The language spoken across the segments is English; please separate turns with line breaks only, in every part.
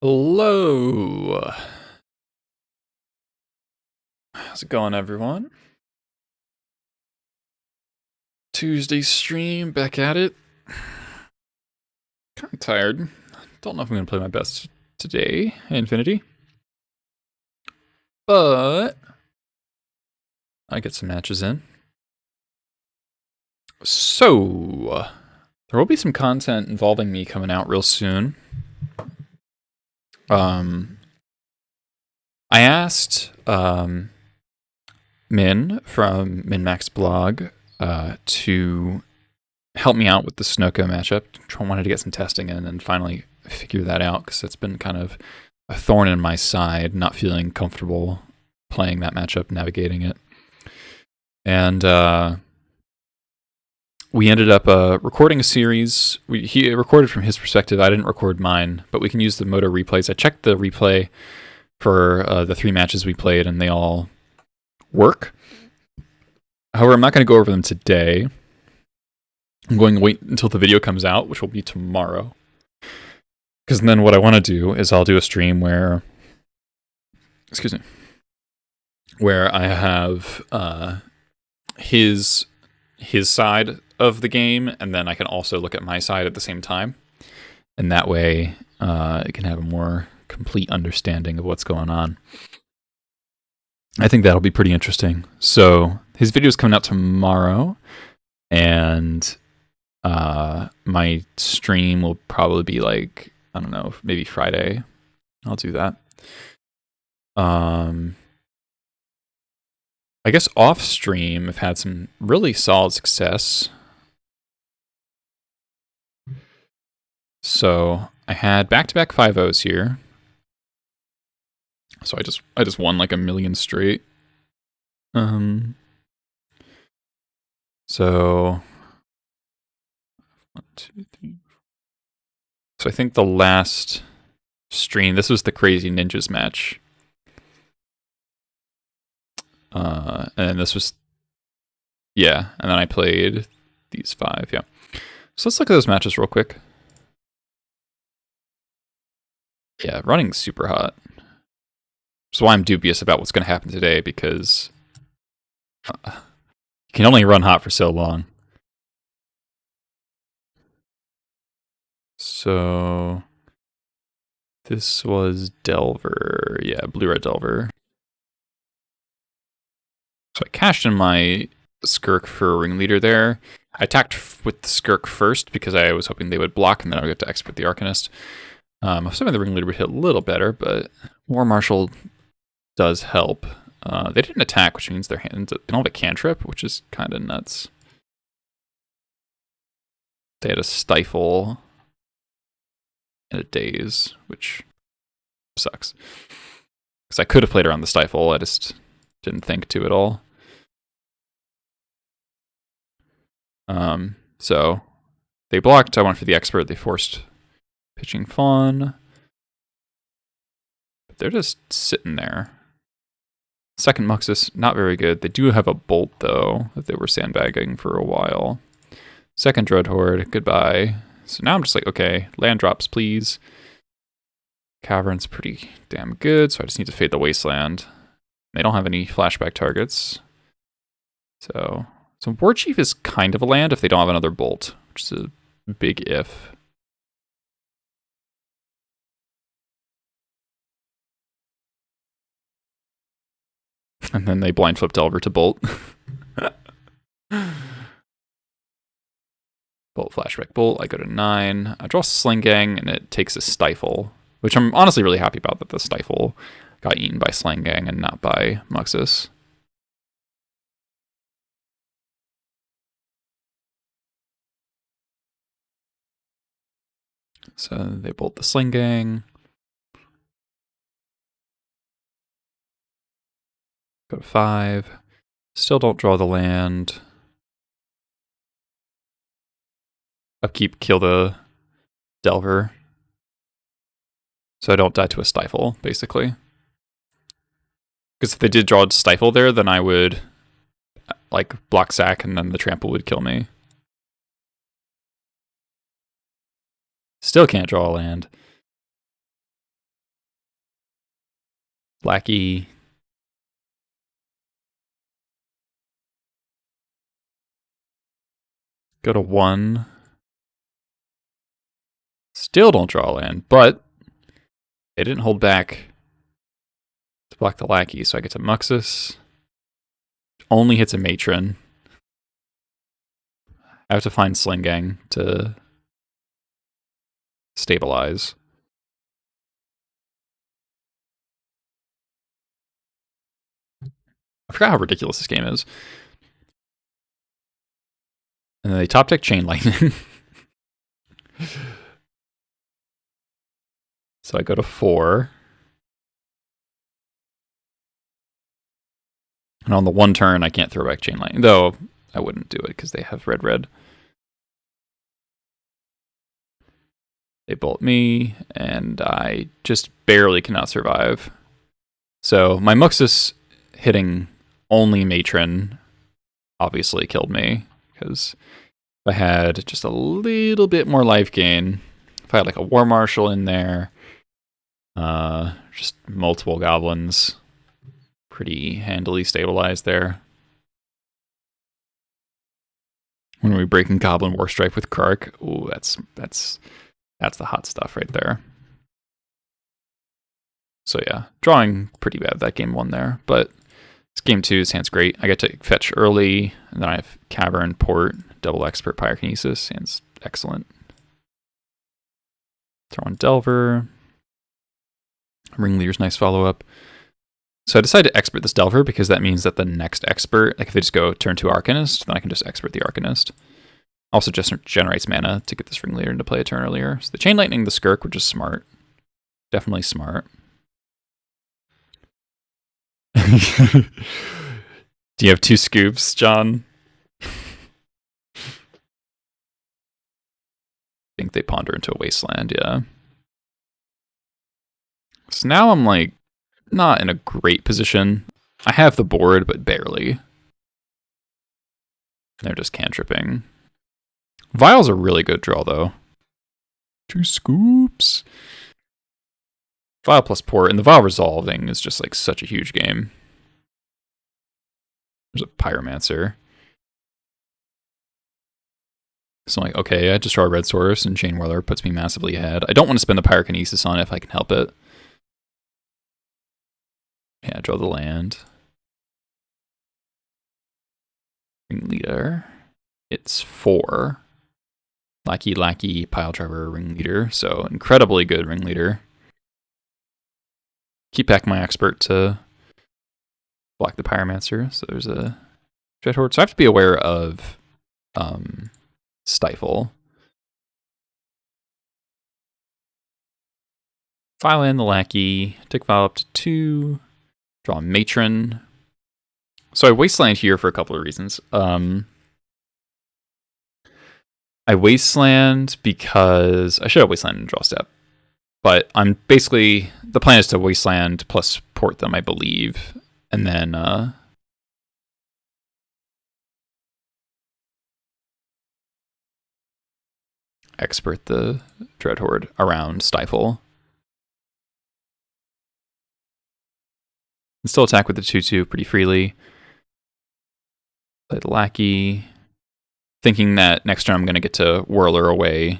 Hello. How's it going, everyone? Tuesday stream, back at it. Kind of tired. Don't know if I'm going to play my best today, Infinity. But I get some matches in. So, there will be some content involving me coming out real soon. I asked Min from MinMax blog to help me out with the Snoko matchup. I wanted to get some testing in and finally figure that out because it's been kind of a thorn in my side, not feeling comfortable playing that matchup, navigating it. And we ended up recording a series. He recorded from his perspective. I didn't record mine, but we can use the Moto replays. I checked the replay for the 3 matches we played, and they all work. However, I'm not going to go over them today. I'm going to wait until the video comes out, which will be tomorrow. Because then what I want to do is I'll do a stream where, where I have his side of the game, and then I can also look at my side at the same time. And that way, I can have a more complete understanding of what's going on. I think that'll be pretty interesting. So his video is coming out tomorrow, and my stream will probably be like, I don't know, maybe Friday. I'll do that. I guess off stream I've had some really solid success. So I had back-to-back 5-0s here. So I just won like a million straight. So 1, 2, 3. So I think the last stream, this was the Crazy Ninjas match. And this was, yeah, and then I played these 5, yeah. So let's look at those matches real quick. Yeah, running super hot. So why I'm dubious about what's going to happen today, because you can only run hot for so long. So this was Delver. Yeah, Blue-Red Delver. So I cashed in my Skirk for a ringleader there. I attacked with the Skirk first because I was hoping they would block, and then I would get to expert the Arcanist. I was hoping the ringleader would hit a little better, but War Marshal does help. They didn't attack, which means their hands they don't have a cantrip, which is kind of nuts. They had a Stifle and a Daze, which sucks. Because I could have played around the Stifle, I just didn't think to at all. So they blocked. I went for the expert. They forced pitching Fawn. But they're just sitting there. Second Muxus, not very good. They do have a Bolt, though, that they were sandbagging for a while. Second Dreadhorde, goodbye. So now I'm just like, okay, land drops, please. Cavern's pretty damn good, so I just need to fade the Wasteland. They don't have any flashback targets. So War Chief is kind of a land if they don't have another Bolt, which is a big if. And then they blind flip Delver to Bolt. Bolt, flashback, Bolt. I go to 9. I draw Sling Gang, and it takes a Stifle, which I'm honestly really happy about, that the Stifle got eaten by Sling Gang and not by Muxus. So they bolt the Sling Gang. Go to 5. Still don't draw the land. Upkeep, kill the Delver. So I don't die to a Stifle, basically. Because if they did draw a Stifle there, then I would like block sack, and then the trample would kill me. Still can't draw a land. Lackey. Go to 1. Still don't draw land, but they didn't hold back to block the Lackey, so I get to Muxus. Only hits a Matron. I have to find Slingang to stabilize. I forgot how ridiculous this game is. And then they top deck Chain Lightning. So I go to 4. And on the 1 turn, I can't throw back Chain Lightning. Though, I wouldn't do it because they have red. They bolt me, and I just barely cannot survive. So my Muxus hitting only Matron obviously killed me, because if I had just a little bit more life gain, if I had like a War Marshal in there, just multiple goblins, pretty handily stabilized there. When we breaking Goblin War Stripe with Kark, ooh, that's the hot stuff right there. So yeah, drawing pretty bad that game 1 there, but this game 2, this hand's great. I get to fetch early, and then I have Cavern, Port, double Expert, Pyrokinesis. Hand's excellent. Throw on Delver. Ringleader's nice follow-up. So I decided to Expert this Delver because that means that the next Expert, like if they just go turn 2 Arcanist, then I can just Expert the Arcanist. Also just generates mana to get this Ringleader into play a turn earlier. So the Chain Lightning, the Skirk, which is smart. Definitely smart. Do you have 2 scoops, John? I think they ponder into a Wasteland, yeah. So now I'm like not in a great position. I have the board, but barely. They're just cantripping. Vial's a really good draw, though. 2 scoops. Vial plus Port, and the Vial resolving is just like such a huge game. There's a Pyromancer. So I'm like, okay, I just draw a Red Source, and Chain Whirler puts me massively ahead. I don't want to spend the Pyrokinesis on it if I can help it. Yeah, draw the land. Ringleader. It's 4. Lackey, Pile Driver, Ringleader. So incredibly good Ringleader. Keep back my Expert to block the Pyromancer. So there's a Dreadhorde. So I have to be aware of Stifle. File in the Lackey. Take Vial up to 2. Draw a Matron. So I Wasteland here for a couple of reasons. I Wasteland because I should have Wasteland and draw step. But I'm basically, the plan is to Wasteland plus Port them, I believe. And then Expert the Dreadhorde around Stifle. And still attack with the 2/2 pretty freely. Play the Lackey. Thinking that next turn I'm going to get to Whirler away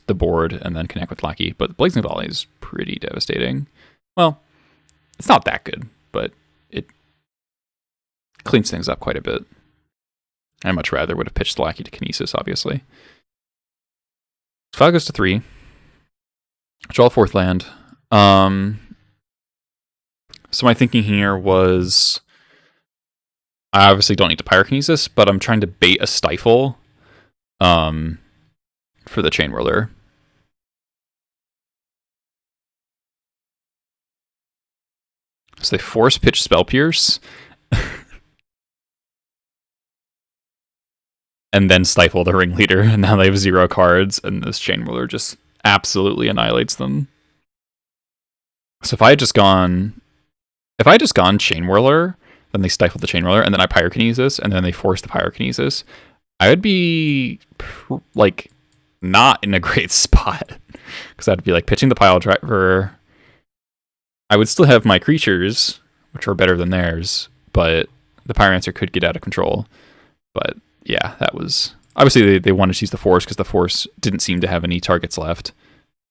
the board and then connect with Lackey. But Blazing Volley is pretty devastating. Well, it's not that good, but it cleans things up quite a bit. I much rather would have pitched Lackey to Kinesis, obviously. File goes to 3. Draw a 4th land. So my thinking here was, I obviously don't need to Pyrokinesis, but I'm trying to bait a Stifle for the Chain Whirler. So they force pitch Spell Pierce. And then Stifle the Ringleader, and now they have 0 cards, and this Chain Whirler just absolutely annihilates them. So if I had just gone Chain Whirler, then they stifle the Chain Whirler, and then I Pyrokinesis, and then they force the Pyrokinesis, I would be like not in a great spot, because I'd be like pitching the Pile Driver, I would still have my creatures, which are better than theirs, but the Pyromancer could get out of control. But yeah, that was obviously they wanted to use the Force because the Force didn't seem to have any targets left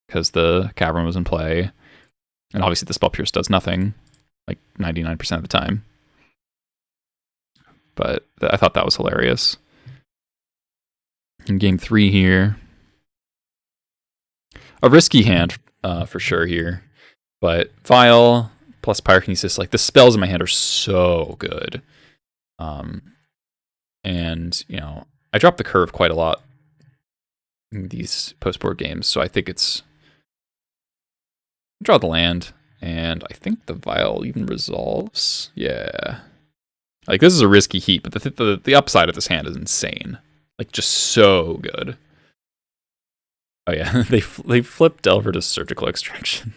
because the Cavern was in play, and obviously the Spell Pierce does nothing, like 99% of the time. But I thought that was hilarious. In game 3 here, a risky hand for sure here, but Vial plus Pyrokinesis, like the spells in my hand are so good. And you know, I dropped the curve quite a lot in these post-board games, so I think it's draw the land, and I think the Vial even resolves. Yeah, like this is a risky heat, but the upside of this hand is insane. Like just so good. Oh yeah, they flipped Delver to Surgical Extraction.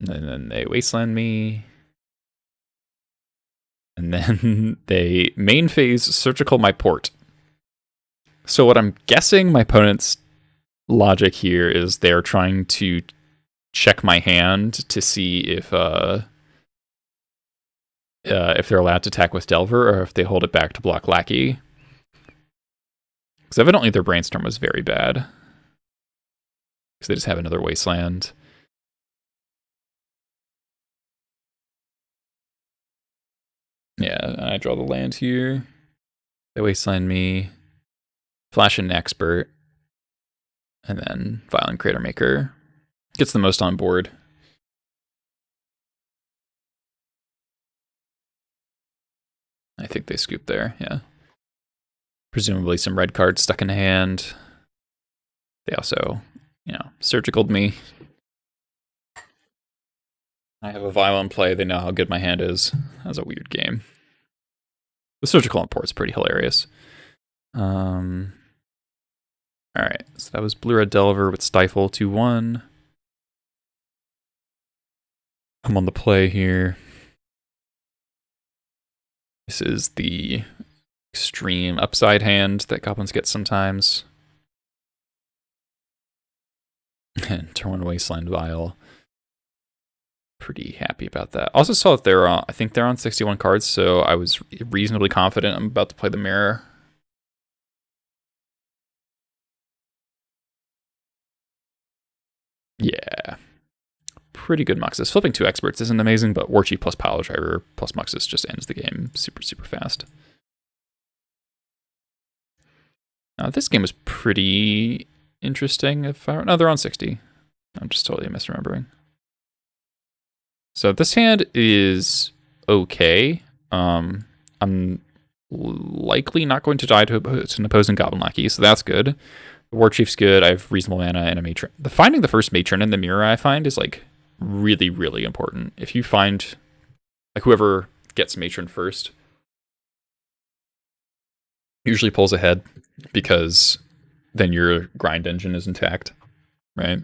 And then they Wasteland me. And then they main phase Surgical my Port. So what I'm guessing my opponent's logic here is they're trying to check my hand to see if they're allowed to attack with Delver or if they hold it back to block Lackey. Because evidently their Brainstorm was very bad. Because they just have another Wasteland. Yeah, I draw the land here. They Wasteland me. Flash an Expert. And then Violent Crater Maker. Gets the most on board. I think they scoop there, yeah. Presumably some red cards stuck in hand. They also, you know, surgicaled me. I have a violent play. They know how good my hand is. That was a weird game. The surgical import's pretty hilarious. Alright, so that was Blue-Red Delver with Stifle 2-1. I'm on the play here. This is the extreme upside hand that goblins get sometimes. And turn 1 Wasteland Vial. Pretty happy about that. Also saw that they're on, I think they're on 61 cards, so I was reasonably confident I'm about to play the Mirror. Yeah. Pretty good Muxus. Flipping 2 Experts isn't amazing, but War Chief plus Pile Driver plus Muxus just ends the game super, super fast. This game was pretty interesting. No, they're on 60. I'm just totally misremembering. So this hand is okay. I'm likely not going to die to an opposing Goblin Lackey, so that's good. The War Chief's good. I have reasonable mana and a Matron. Finding the first Matron in the Mirror, I find, is like really, really important. If you find like whoever gets Matron first usually pulls ahead because then your grind engine is intact, right?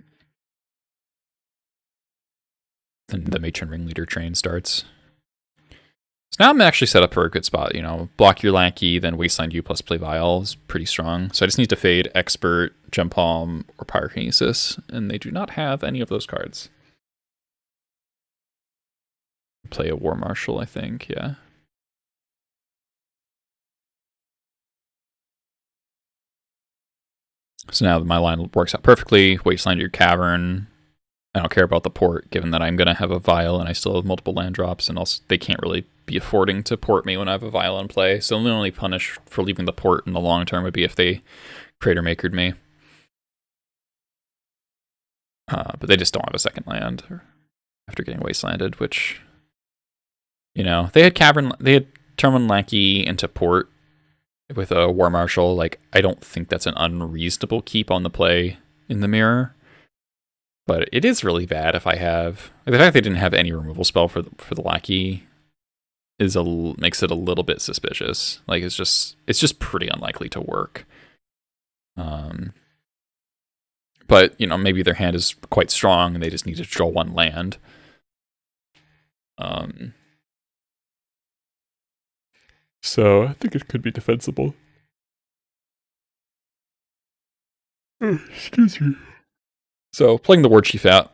And the Matron Ringleader train starts. So now I'm actually set up for a good spot. You know, block your Lackey, then Wasteland you plus play Vial is pretty strong. So I just need to fade Expert, Gem Palm, or Pyrokinesis, and they do not have any of those cards. Play a War Marshal, I think, yeah. So now my line works out perfectly. Wasteland your Cavern. I don't care about the port, given that I'm going to have a Vial and I still have multiple land drops, and also they can't really be affording to port me when I have a Vial in play. So the only punish for leaving the port in the long term would be if they Crater Makered me. But they just don't have a second land after getting Wastelanded, which, you know, they had turn 1 Lackey into port with a War Marshal. Like, I don't think that's an unreasonable keep on the play in the Mirror. But it is really bad if I have, like, the fact they didn't have any removal spell for the Lackey makes it a little bit suspicious. Like, it's just pretty unlikely to work. But you know, maybe their hand is quite strong and they just need to draw 1 land. So I think it could be defensible. Excuse me. So playing the War Chief out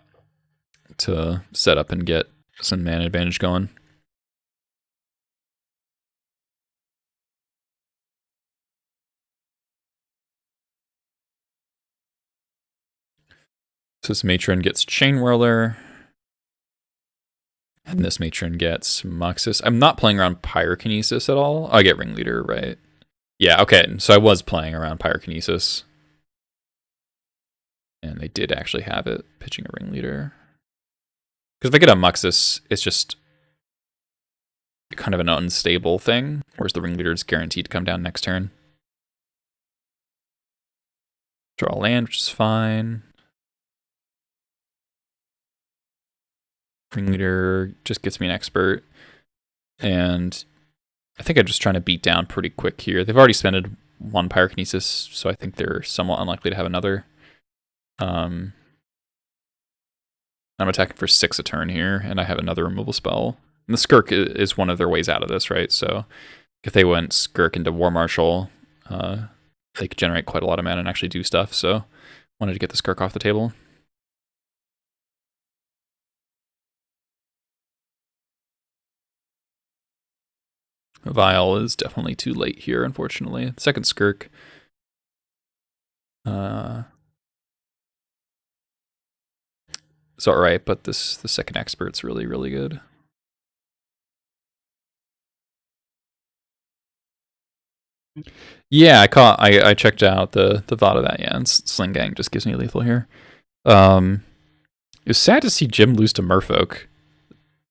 to set up and get some mana advantage going. So this matron gets Chain Whirler. And this matron gets Muxus. I'm not playing around Pyrokinesis at all. I get Ringleader, right? Yeah, okay. So I was playing around Pyrokinesis. And they did actually have it, pitching a Ringleader. Because if I get a Muxus, it's just kind of an unstable thing, whereas the Ringleader is guaranteed to come down next turn. Draw land, which is fine. Ringleader just gets me an expert. And I think I'm just trying to beat down pretty quick here. They've already spent one Pyrokinesis, so I think they're somewhat unlikely to have another. I'm attacking for 6 a turn here, and I have another removal spell. And the Skirk is one of their ways out of this, right? So if they went Skirk into War Marshal, they could generate quite a lot of mana and actually do stuff. So wanted to get the Skirk off the table. Vial is definitely too late here, unfortunately. The second Skirk. It's alright, but the second Expert's really, really good. Yeah, I checked out the VOD of that, yeah, and Sling Gang just gives me lethal here. It was sad to see Jim lose to Merfolk.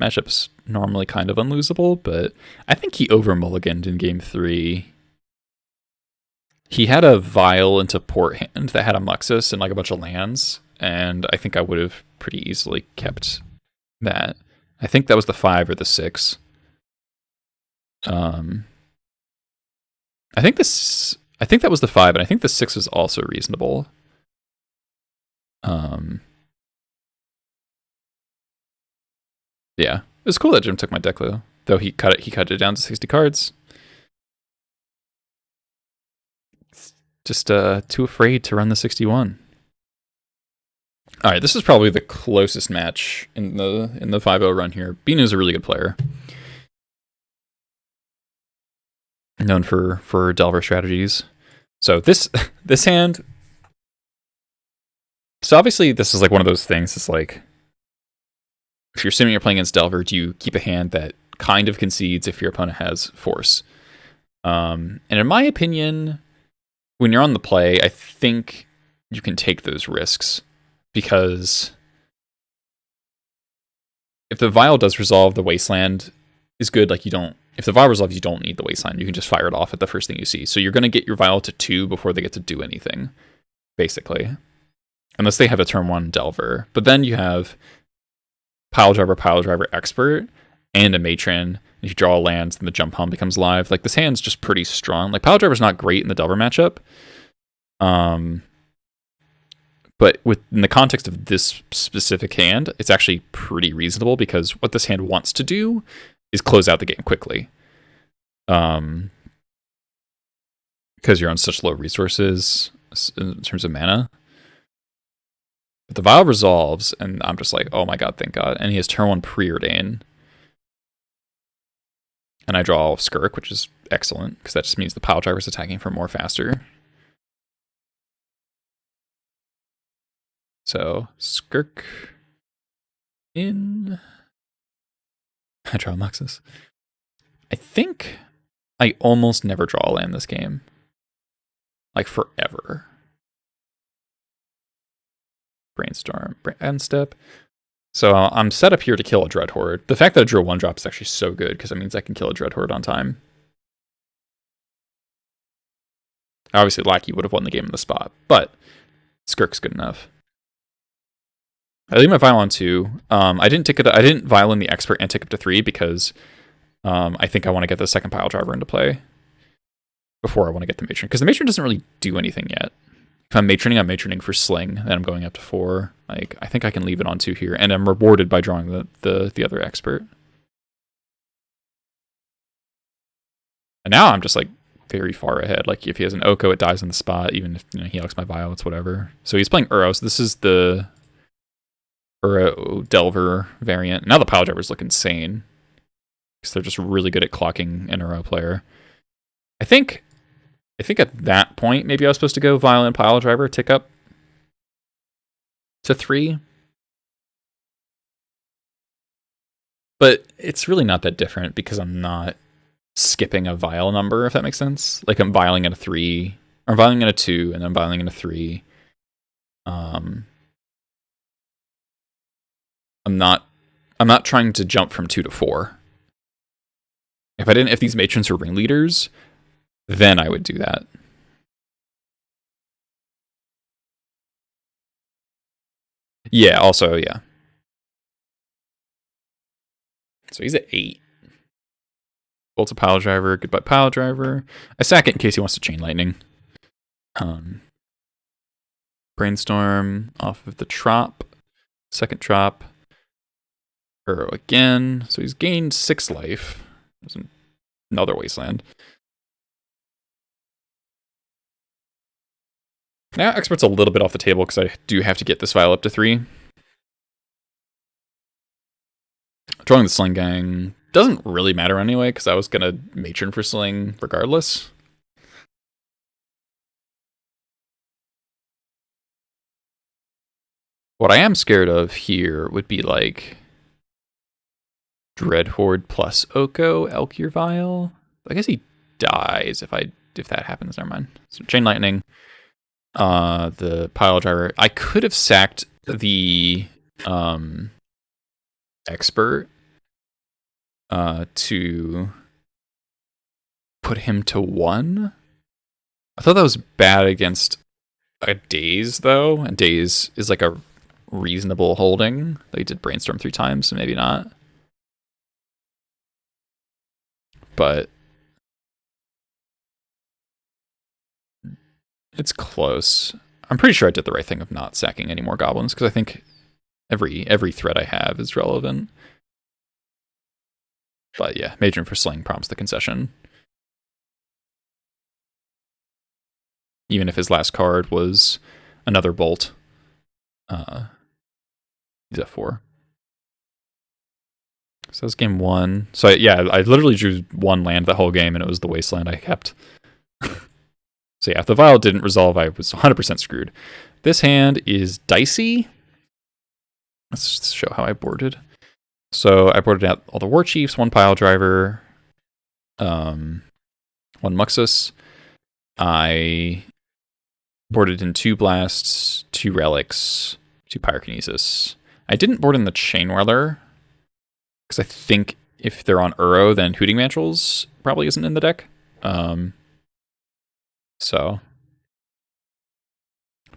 Matchup's normally kind of unlosable, but I think he over-mulliganed in game 3. He had a Vial into Port hand that had a Muxus and like a bunch of lands, and I think I would have pretty easily kept that. I think that was the 5 or the 6. I think that was the 5, and I think the 6 was also reasonable. Yeah, it was cool that Jim took my deck though he cut it down to 60 cards. Just too afraid to run the 61. All right, this is probably the closest match in the 5-0 run here. Binu's a really good player, known for Delver strategies. So this hand. So obviously this is like one of those things. It's like, if you're assuming you're playing against Delver, do you keep a hand that kind of concedes if your opponent has force? And in my opinion, when you're on the play, I think you can take those risks, because if the Vial does resolve, the Wasteland is good. Like, if the Vial resolves, you don't need the Wasteland. You can just fire it off at the first thing you see. So you're going to get your Vial to 2 before they get to do anything, basically. Unless they have a turn 1 Delver. But then you have Pile Driver, Expert, and a Matron. If you draw lands, then the Jump Hum becomes live. Like, this hand's just pretty strong. Like, Pile Driver's not great in the Delver matchup. But in the context of this specific hand, it's actually pretty reasonable, because what this hand wants to do is close out the game quickly. Because you're on such low resources in terms of mana. But the Vial resolves, and I'm just like, oh my god, thank god. And he has turn 1 Preordain. And I draw Skirk, which is excellent, because that just means the Pile Driver's attacking for more faster. So, Skirk in. I draw Muxus. I think I almost never draw a land this game. Like, forever. Brainstorm, end step. So I'm set up here to kill a Dreadhorde. The fact that I drew a 1-drop is actually so good, because it means I can kill a Dreadhorde on time. Obviously, Lackey would have won the game on the spot, but Skirk's good enough. I leave my Vial on 2. I didn't Vial in the Expert and tick up to 3 because I think I want to get the second Pile Driver into play before I want to get the Matron, because the Matron doesn't really do anything yet. If I'm matroning for Sling, then I'm going up to 4. Like, I think I can leave it on 2 here, and I'm rewarded by drawing the other Expert. And now I'm just like very far ahead. Like, if he has an Oko, it dies on the spot. Even if he likes my Vial, it's whatever. So he's playing Uros. This is the Uro Delver variant. Now the pile drivers look insane because they're just really good at clocking an Uro player. I think at that point maybe I was supposed to go Violent Pile Driver, tick up to 3. But it's really not that different because I'm not skipping a vial number, if that makes sense. Like I'm vialing at a 3, or I'm vialing at a 2, and then I'm vialing at a 3. I'm not trying to jump from 2 to 4. If these matrons were ringleaders, then I would do that. Yeah, also, yeah. So he's at 8. Bolt's a pile driver, goodbye pile driver. I sack it in case he wants to chain lightning. Brainstorm off of the trop. Second trop. Uro again. So he's gained 6 life. There's another wasteland. Now expert's a little bit off the table because I do have to get this vial up to 3. Drawing the Sling Gang doesn't really matter anyway because I was going to matron for Sling regardless. What I am scared of here would be like Dreadhorde plus Oko, Elkir Vial. I guess he dies if that happens. Never mind. So Chain Lightning. The pile driver. I could have sacked the expert to put him to 1. I thought that was bad against a Daze though, and Daze is like a reasonable holding. They did Brainstorm 3 times, so maybe not. But it's close. I'm pretty sure I did the right thing of not sacking any more goblins because I think every threat I have is relevant. But yeah, Matron for Sling prompts the concession. Even if his last card was another bolt. He's at 4. So that's game 1. So I literally drew 1 land the whole game, and it was the wasteland I kept. So yeah, if the vial didn't resolve, I was 100% screwed. This hand is dicey. Let's just show how I boarded. So I boarded out all the War Chiefs, 1 pile driver, 1 Muxus. I boarded in 2 blasts, 2 relics, 2 pyrokinesis. I didn't board in the Chain Weller because I think if they're on Uro, then Hooting Mantrels probably isn't in the deck. So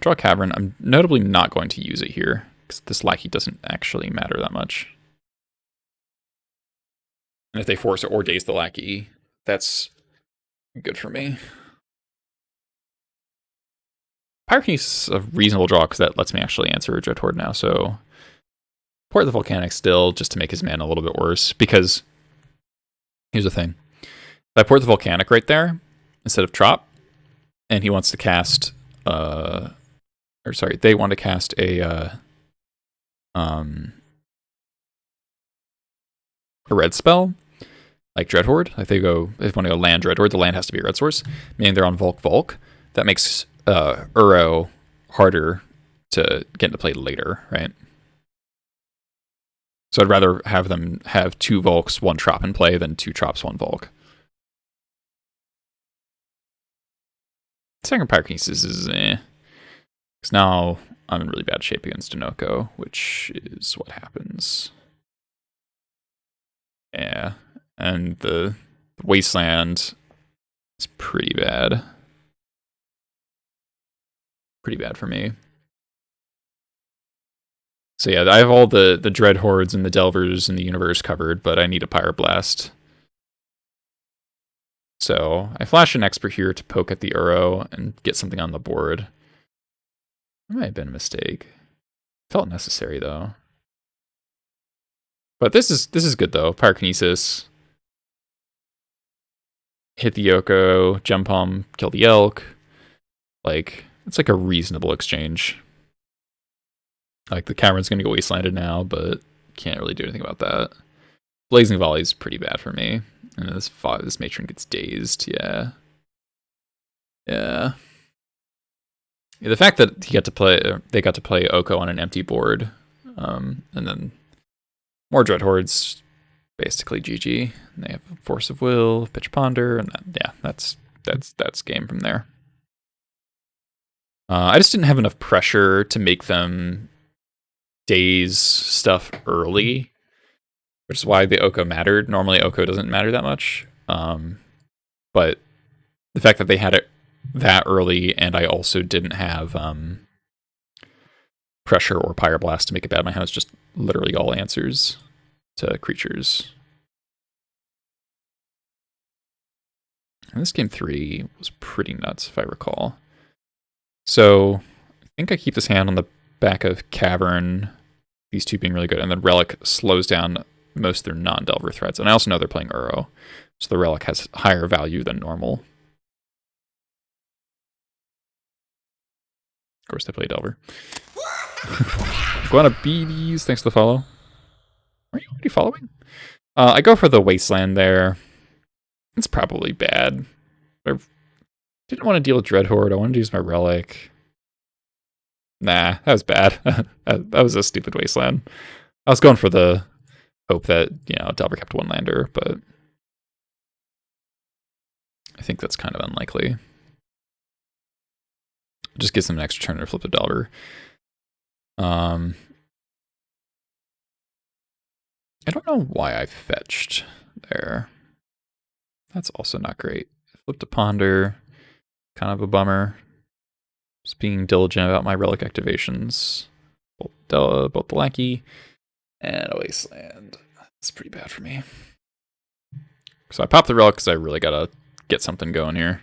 draw a Cavern. I'm notably not going to use it here because this lackey doesn't actually matter that much. And if they force or daze the lackey, that's good for me. Pyrokinesis is a reasonable draw because that lets me actually answer a Dreadhorde now. So port the Volcanic still just to make his mana a little bit worse. Because here's the thing: if I port the Volcanic right there instead of Trop, and he wants to cast, they want to cast a red spell like Dreadhorde. Like they want to go land Dreadhorde, the land has to be a red source, meaning they're on Volk. That makes Uro harder to get into play later, right? So I'd rather have them have 2 Volks, 1 Trop in play than 2 Trops, 1 Volk. Second Pyrokinesis is because now I'm in really bad shape against Inoko, which is what happens. Yeah, and the Wasteland is pretty bad. Pretty bad for me. So yeah, I have all the Dreadhordes and the Delvers in the universe covered, but I need a Pyroblast. So I flash an Expert here to poke at the Uro and get something on the board. That might have been a mistake. Felt necessary though. But this is good though. Pyrokinesis. Hit the Yoko, jump home, kill the elk. Like, it's like a reasonable exchange. Like, the Cavern's going to get wastelanded now, but can't really do anything about that. Blazing Volley is pretty bad for me. And this matron gets dazed, yeah. Yeah. The fact that they got to play Oko on an empty board, and then more Dread Hordes, basically GG. And they have Force of Will, Pitch Ponder, and that's game from there. I just didn't have enough pressure to make them daze stuff early, which is why the Oko mattered. Normally, Oko doesn't matter that much, but the fact that they had it that early, and I also didn't have pressure or Pyroblast to make it bad. My hand was just literally all answers to creatures. And this game 3 was pretty nuts, if I recall. So I think I keep this hand on the back of Cavern, these two being really good, and then Relic slows down most of their non-Delver threats. And I also know they're playing Uro, so the Relic has higher value than normal. Of course, they play Delver. Guana BDs, thanks for the follow. Are you already following? I go for the Wasteland there. It's probably bad. I didn't want to deal with Dreadhorde. I wanted to use my Relic. Nah, that was bad. That was a stupid Wasteland. I was going for the hope that, Delver kept one lander, but I think that's kind of unlikely. Just gives them an extra turn to flip a Delver. I don't know why I fetched there. That's also not great. Flipped a Ponder. Kind of a bummer. Just being diligent about my Relic activations. Both the Lackey and a Wasteland. That's pretty bad for me. So I popped the Relic because I really gotta get something going here.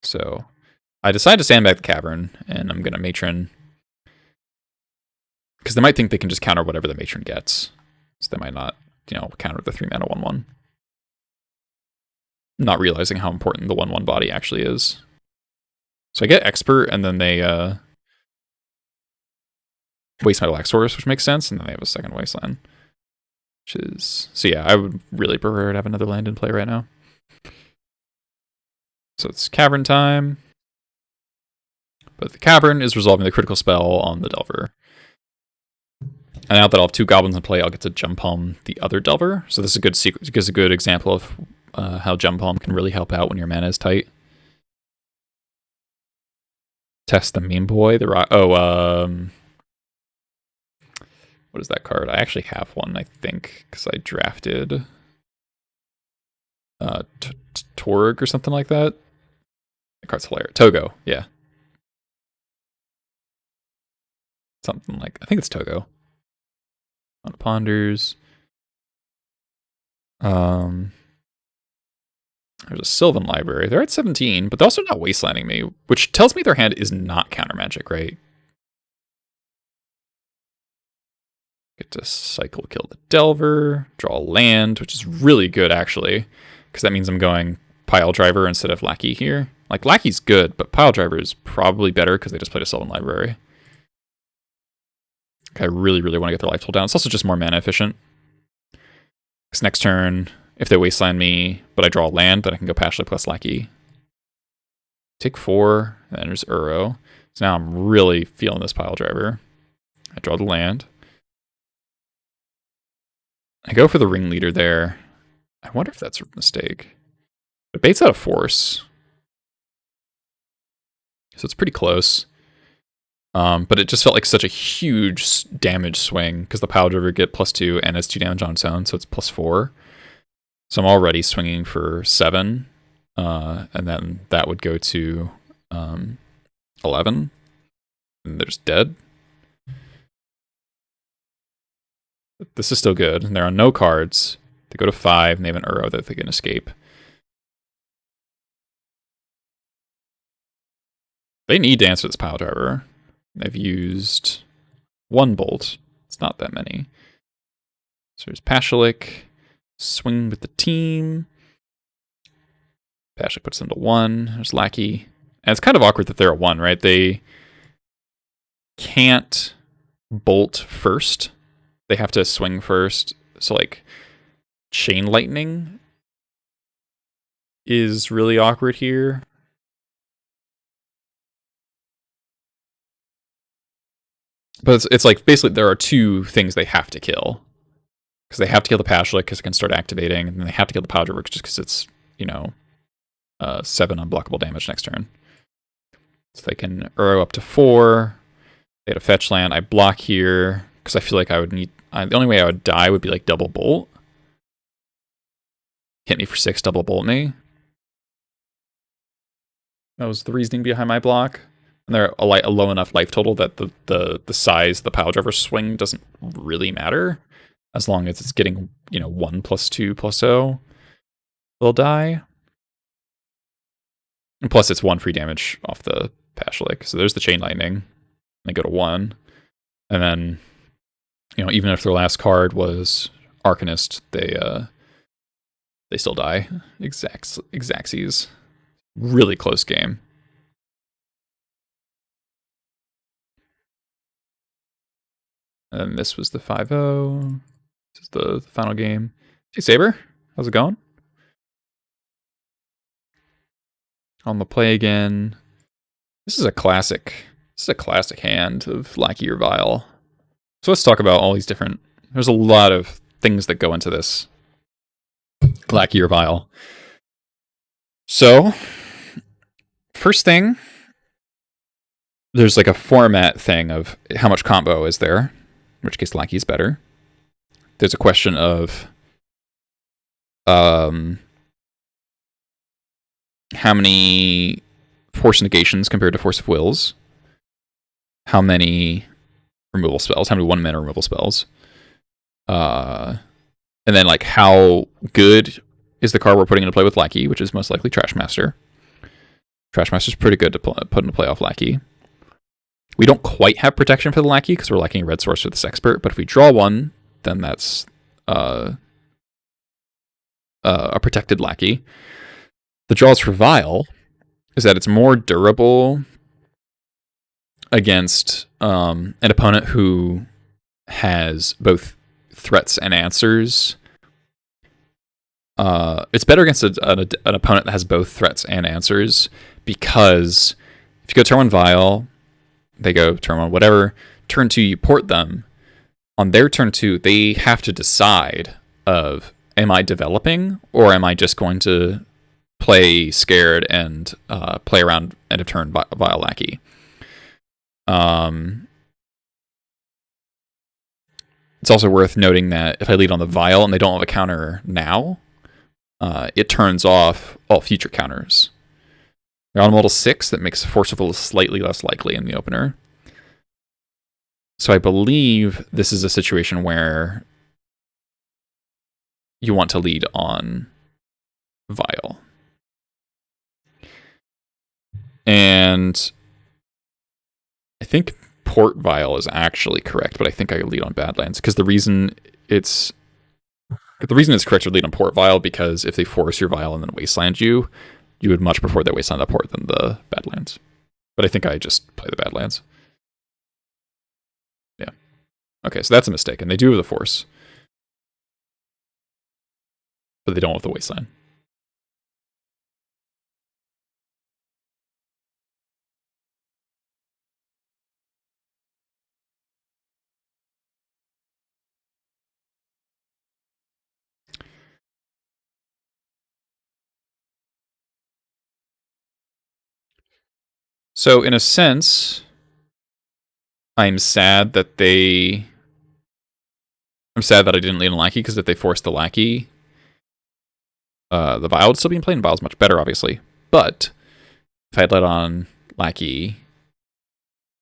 So I decided to stand back the Cavern, and I'm gonna Matron. Because they might think they can just counter whatever the Matron gets. So they might not, counter the 3-mana 1/1. Not realizing how important the 1/1 body actually is. So I get Expert, and then they waste my Laxorus, which makes sense, and then they have a second Wasteland. Which is... So yeah, I would really prefer to have another land in play right now. So it's Cavern time. But the Cavern is resolving the critical spell on the Delver. And now that I'll have 2 Goblins in play, I'll get to Jump Home the other Delver. So this is a good example of how Jump Home can really help out when your mana is tight. Test the Meme Boy. What is that card? I actually have one, I think, because I drafted Torg or something like that. The card's hilarious. Togo, yeah. Something like... I think it's Togo. On Ponders. There's a Sylvan Library. They're at 17, but they're also not Wastelanding me, which tells me their hand is not counter magic, right? Get to cycle kill the Delver, draw a land, which is really good actually, because that means I'm going Pile Driver instead of Lackey here. Like, Lackey's good, but Pile Driver is probably better because they just played a Sylvan Library. I really, really want to get their life total down. It's also just more mana efficient. Because next turn, if they Wasteland me, but I draw a land, then I can go Pashley plus Lackey. Take 4, and then there's Uro. So now I'm really feeling this Pile Driver. I draw the land. I go for the Ringleader there. I wonder if that's a mistake. It baits out a Force. So it's pretty close. But it just felt like such a huge damage swing because the Pile Driver get +2 and it's 2 damage on its own, so it's +4. So I'm already swinging for 7, and then that would go to 11, and they're just dead. But this is still good, and they're on no cards. They go to 5, and they have an Uro that they can escape. They need to answer this Pile Driver. They've used 1 bolt. It's not that many. So there's Pashelik. Swing with the team. Pashelik puts them to 1. There's Lackey. And it's kind of awkward that they're at 1, right? They can't bolt first. They have to swing first. So like chain lightning is really awkward here. But it's like basically there are two things they have to kill. Because they have to kill the Pashlik because it can start activating, and then they have to kill the Powder Work just because it's, 7 unblockable damage next turn. So they can Uro up to 4. They had a fetch land. I block here because I feel like I would need... the only way I would die would be like double bolt. Hit me for 6, double bolt me. That was the reasoning behind my block. And they're a low enough life total that the size the Pile Driver swing doesn't really matter. As long as it's getting, 1 plus 2 plus 0, they'll die. And plus it's 1 free damage off the Pashlik. So there's the Chain Lightning. They go to 1. And then, even if their last card was Arcanist, they still die. Xaxes. Really close game. And this was the 5-0. This is the final game. Hey, Saber. How's it going? On the play again. This is a classic hand of Lackey or Vile. So let's talk about all these different... There's a lot of things that go into this Lackey or Vile. So, first thing, there's like a format thing of how much combo is there, in which case Lackey is better. There's a question of how many Force Negations compared to Force of Wills, how many removal spells, how many 1-mana removal spells, and then like how good is the card we're putting into play with Lackey, which is most likely Trashmaster. Trashmaster's pretty good to put into play off Lackey. We don't quite have protection for the Lackey because we're lacking a red source for this expert, but if we draw one, then that's a protected Lackey. The draws for Vile is that it's more durable against an opponent who has both threats and answers. It's better against an opponent that has both threats and answers, because if you go turn 1 Vile, they go turn 1 whatever, turn 2 you port them. On their turn 2, they have to decide of, am I developing, or am I just going to play scared and play around end of turn Vile Lackey? It's also worth noting that if I lead on the Vile and they don't have a counter now, it turns off all future counters. They're on model 6, that makes Forceful slightly less likely in the opener. So I believe this is a situation where you want to lead on Vile. And I think Port Vile is actually correct, but I think I lead on Badlands, because the reason it's correct to lead on Port Vile, because if they force your Vile and then Wasteland you would much prefer that Wasteland that Port than the Badlands. But I think I just play the Badlands. Yeah. Okay, so that's a mistake, and they do have the Force. But they don't have the Wasteland. So in a sense, I'm sad that I didn't lead on Lackey, because if they forced the Lackey, the Vile would still be in play, and Vile's much better, obviously. But if I had led on Lackey,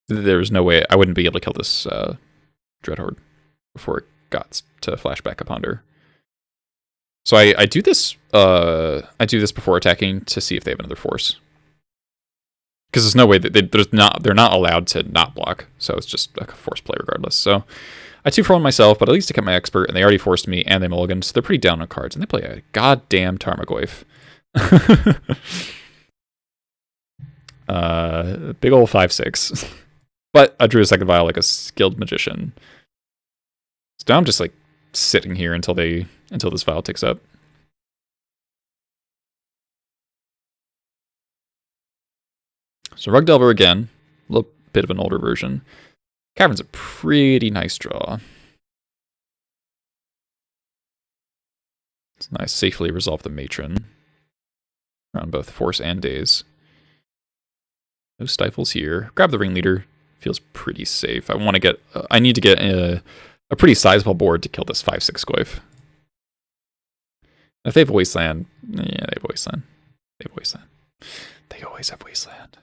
there's no way I wouldn't be able to kill this Dreadhorde before it got to Flashback Uponder. So I do this before attacking to see if they have another Force. Because there's no way that they're not allowed to not block, so it's just a Force play regardless. So I 2-for-1 myself, but at least I kept my expert, and they already forced me, and they mulliganed, so they're pretty down on cards, and they play a goddamn Tarmogoyf. Big ol' 5/6. But I drew a second vial like a skilled magician. So now I'm just like sitting here until this vial ticks up. So Rug Delver again, a little bit of an older version. Cavern's a pretty nice draw. It's nice, safely resolve the Matron around both Force and Daze. No stifles here. Grab the Ringleader. Feels pretty safe. I need to get a pretty sizable board to kill this 5/6 Goyf. If they have Wasteland, yeah, they have Wasteland. They have Wasteland. They always have Wasteland.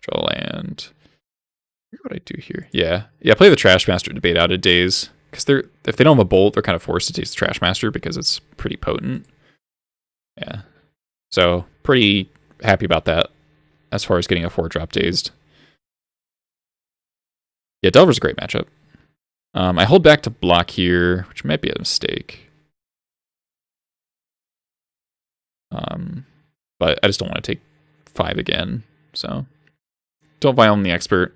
Draw land. What I do here? Yeah, play the Trash Master to bait out a Daze, because if they don't have a Bolt, they're kind of forced to take the Trash Master because it's pretty potent. Yeah, so pretty happy about that as far as getting a 4-drop Dazed. Yeah, Delver's a great matchup. I hold back to block here, which might be a mistake. But I just don't want to take 5 again, so don't Violin the Expert,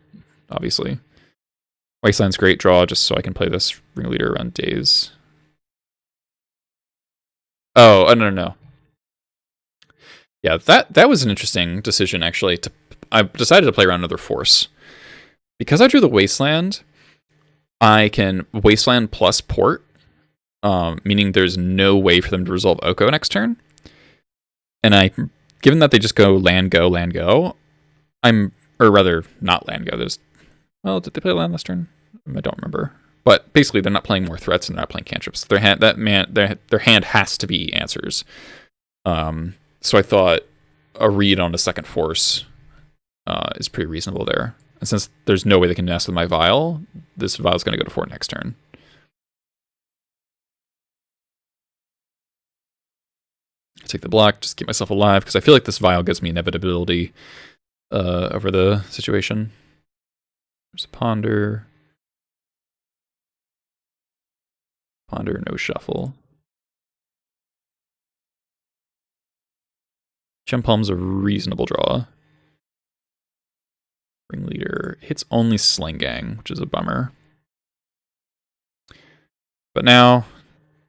obviously. Wasteland's great draw, just so I can play this Ringleader around Daze. Oh, no. Yeah, that was an interesting decision, actually. I decided to play around another Force. Because I drew the Wasteland, I can Wasteland plus Port, meaning there's no way for them to resolve Oko next turn. And given that they just go, land, go, or rather, not land, go. Did they play land last turn? I don't remember. But basically, they're not playing more threats and they're not playing cantrips. Their hand has to be answers. So I thought a read on a second Force is pretty reasonable there. And since there's no way they can nest with my Vial, this Vial's going to go to 4 next turn. I take the block, just keep myself alive, because I feel like this Vial gives me inevitability over the situation. There's a Ponder. Ponder, no shuffle. Gem Palm's a reasonable draw. Ringleader hits only Sling Gang, which is a bummer. But now,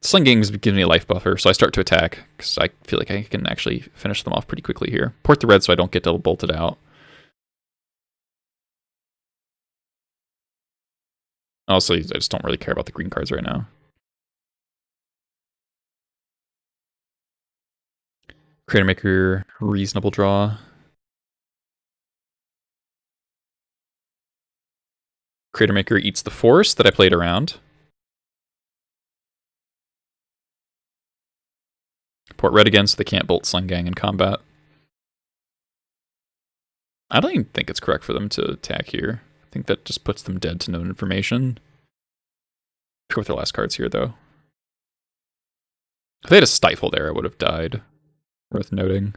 Sling Gang's giving me a life buffer, so I start to attack, because I feel like I can actually finish them off pretty quickly here. Port the red so I don't get double bolted out. Also, I just don't really care about the green cards right now. Creator Maker, reasonable draw. Creator Maker eats the Force that I played around. Port red again so they can't bolt Sling Gang in combat. I don't even think it's correct for them to attack here. I think that just puts them dead to known information. I forget what their last cards here, though. If they had a Stifle there, I would have died. Worth noting.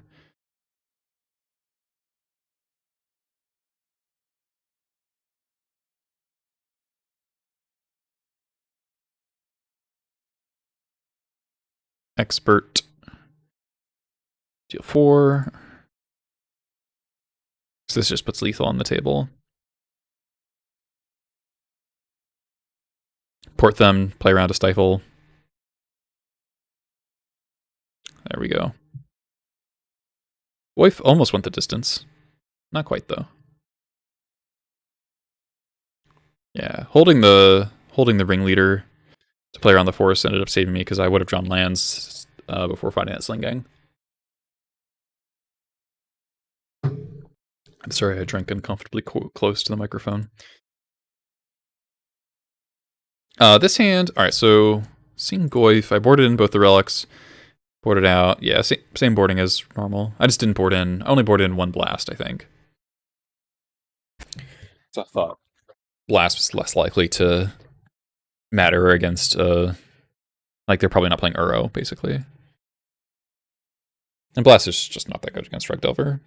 Expert. Deal 4. So this just puts lethal on the table. Port them, play around a Stifle. There we go. Goyf almost went the distance. Not quite, though. Yeah, holding the Ringleader to play around the Forest ended up saving me because I would have drawn lands before fighting that Sling Gang. I'm sorry I drank uncomfortably close to the microphone. This hand, alright, so seeing Goyf, I boarded in both the relics, boarded out, yeah, same boarding as normal. I just didn't board in, I only boarded in 1 blast, I think. So I thought blast was less likely to matter against, like they're probably not playing Uro, basically. And blast is just not that good against Rug Delver.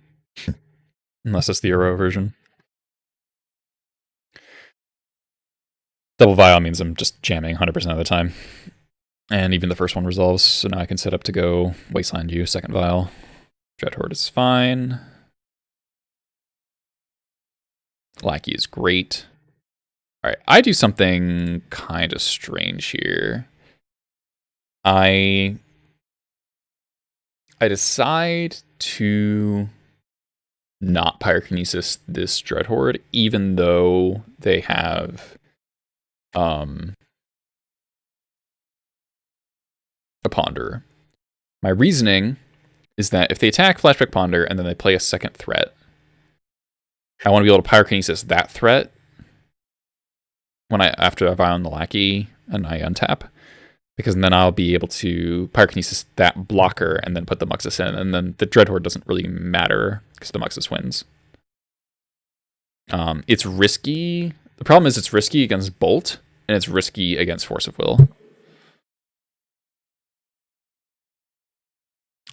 Unless it's the Uro version. Double Vial means I'm just jamming 100% of the time. And even the first one resolves, so now I can set up to go Wasteland you, second Vial. Dreadhorde is fine. Lackey is great. All right, I do something kind of strange here. I decide to not pyrokinesis this Dreadhorde, even though they have a Ponder. My reasoning is that if they attack Flashback Ponder and then they play a second threat, I want to be able to pyrokinesis that threat after I Violin the Lackey and I untap, because then I'll be able to pyrokinesis that blocker and then put the Muxus in, and then the Dreadhorde doesn't really matter because the Muxus wins. It's risky. The problem is it's risky against Bolt, and it's risky against Force of Will.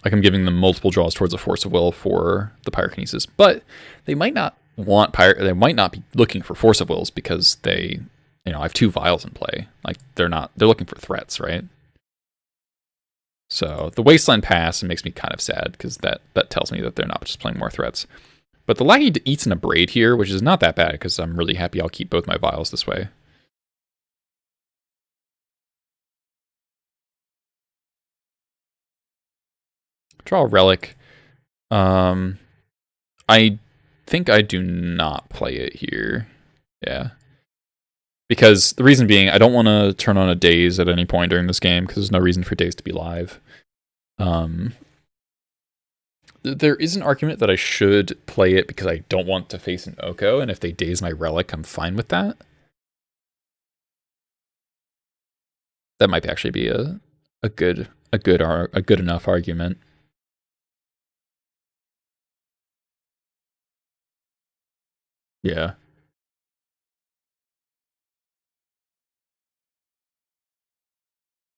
Like, I'm giving them multiple draws towards a Force of Will for the pyrokinesis, but they might not want they might not be looking for Force of Wills because they, I have 2 Vials in play. Like, they're looking for threats, right? So the Wasteland Pass makes me kind of sad because that tells me that they're not just playing more threats. But the Lackey eats an Abrade here, which is not that bad because I'm really happy I'll keep both my Vials this way. Draw a Relic. I think I do not play it here. Yeah. Because the reason being, I don't want to turn on a Daze at any point during this game because there's no reason for Daze to be live. There is an argument that I should play it because I don't want to face an Oko, and if they Daze my Relic, I'm fine with that. That might actually be a good enough argument. Yeah.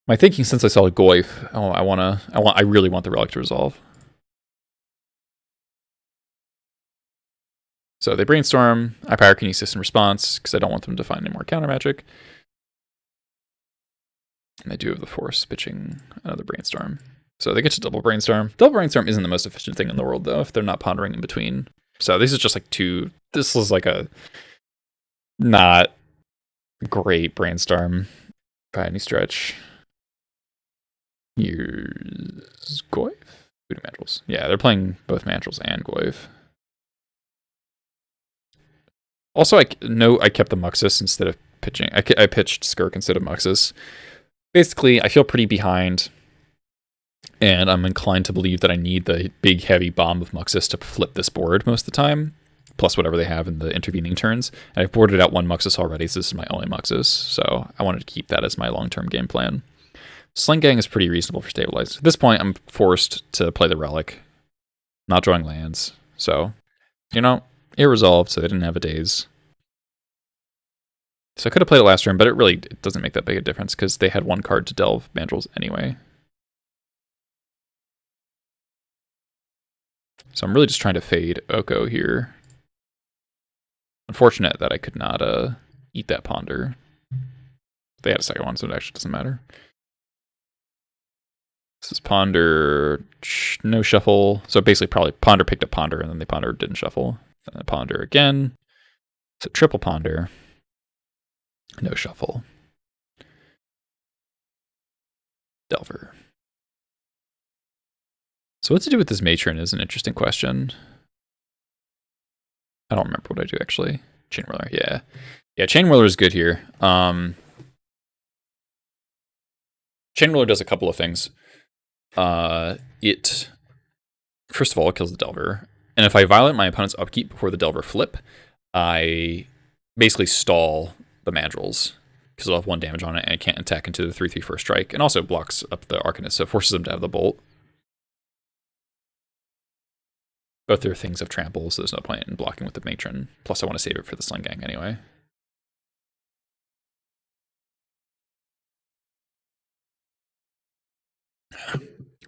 My thinking since I saw a Goyf, I really want the Relic to resolve. So they Brainstorm, I Pyrokinesis in response, because I don't want them to find any more counter magic. And they do have the Force pitching another Brainstorm. So they get to double Brainstorm. Double Brainstorm isn't the most efficient thing in the world, though, if they're not pondering in between. So this is just like this is like a not great Brainstorm by any stretch. Here's Goyf? Voodoo Mandrels. Yeah, they're playing both Mandrels and Goyf. Also, I kept the Muxus instead of pitching. I pitched Skirk instead of Muxus. Basically, I feel pretty behind, and I'm inclined to believe that I need the big, heavy bomb of Muxus to flip this board most of the time, plus whatever they have in the intervening turns. And I've boarded out 1 Muxus already, so this is my only Muxus, so I wanted to keep that as my long-term game plan. Sling Gang is pretty reasonable for stabilized. At this point, I'm forced to play the Relic, not drawing lands, so, it resolved, so they didn't have a Daze. So I could have played it last turn, but it doesn't make that big a difference because they had 1 card to delve Mandrels anyway. So I'm really just trying to fade Oko here. Unfortunate that I could not eat that Ponder. They had a second one, so it actually doesn't matter. This is Ponder, no shuffle. So basically probably Ponder picked up Ponder, and then they Ponder didn't shuffle. And then Ponder again. So triple Ponder. No shuffle. Delver. So what to do with this Matron is an interesting question. I don't remember what I do, actually. Chain Whirler, yeah. Yeah, Chain Whirler is good here. Chain Whirler does a couple of things. It, first of all, it kills the Delver. And if I violate my opponent's upkeep before the Delver flip, I basically stall the Mandrels, because I'll have 1 damage on it, and it can't attack into the 3/3 first strike, and also blocks up the Arcanist, so it forces them to have the Bolt. Both their things have trample, so there's no point in blocking with the Matron. Plus, I want to save it for the Sling Gang anyway.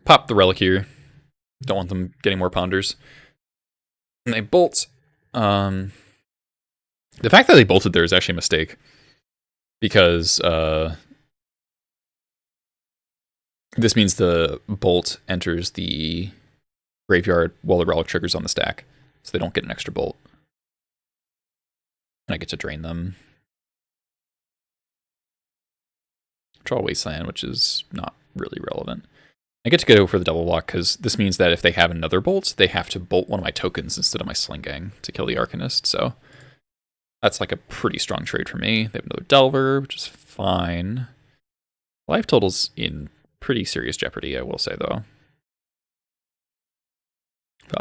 Pop the Relic here. Don't want them getting more Ponders. And they bolt. The fact that they bolted there is actually a mistake, because this means the Bolt enters the graveyard while the Relic triggers on the stack, so they don't get an extra Bolt. And I get to drain them. Draw Wasteland, which is not really relevant. I get to go for the double block because this means that if they have another bolt, they have to bolt one of my tokens instead of my Sling Gang to kill the Arcanist. So that's like a pretty strong trade for me. They have another Delver, which is fine. Life total's in pretty serious jeopardy, I will say, though.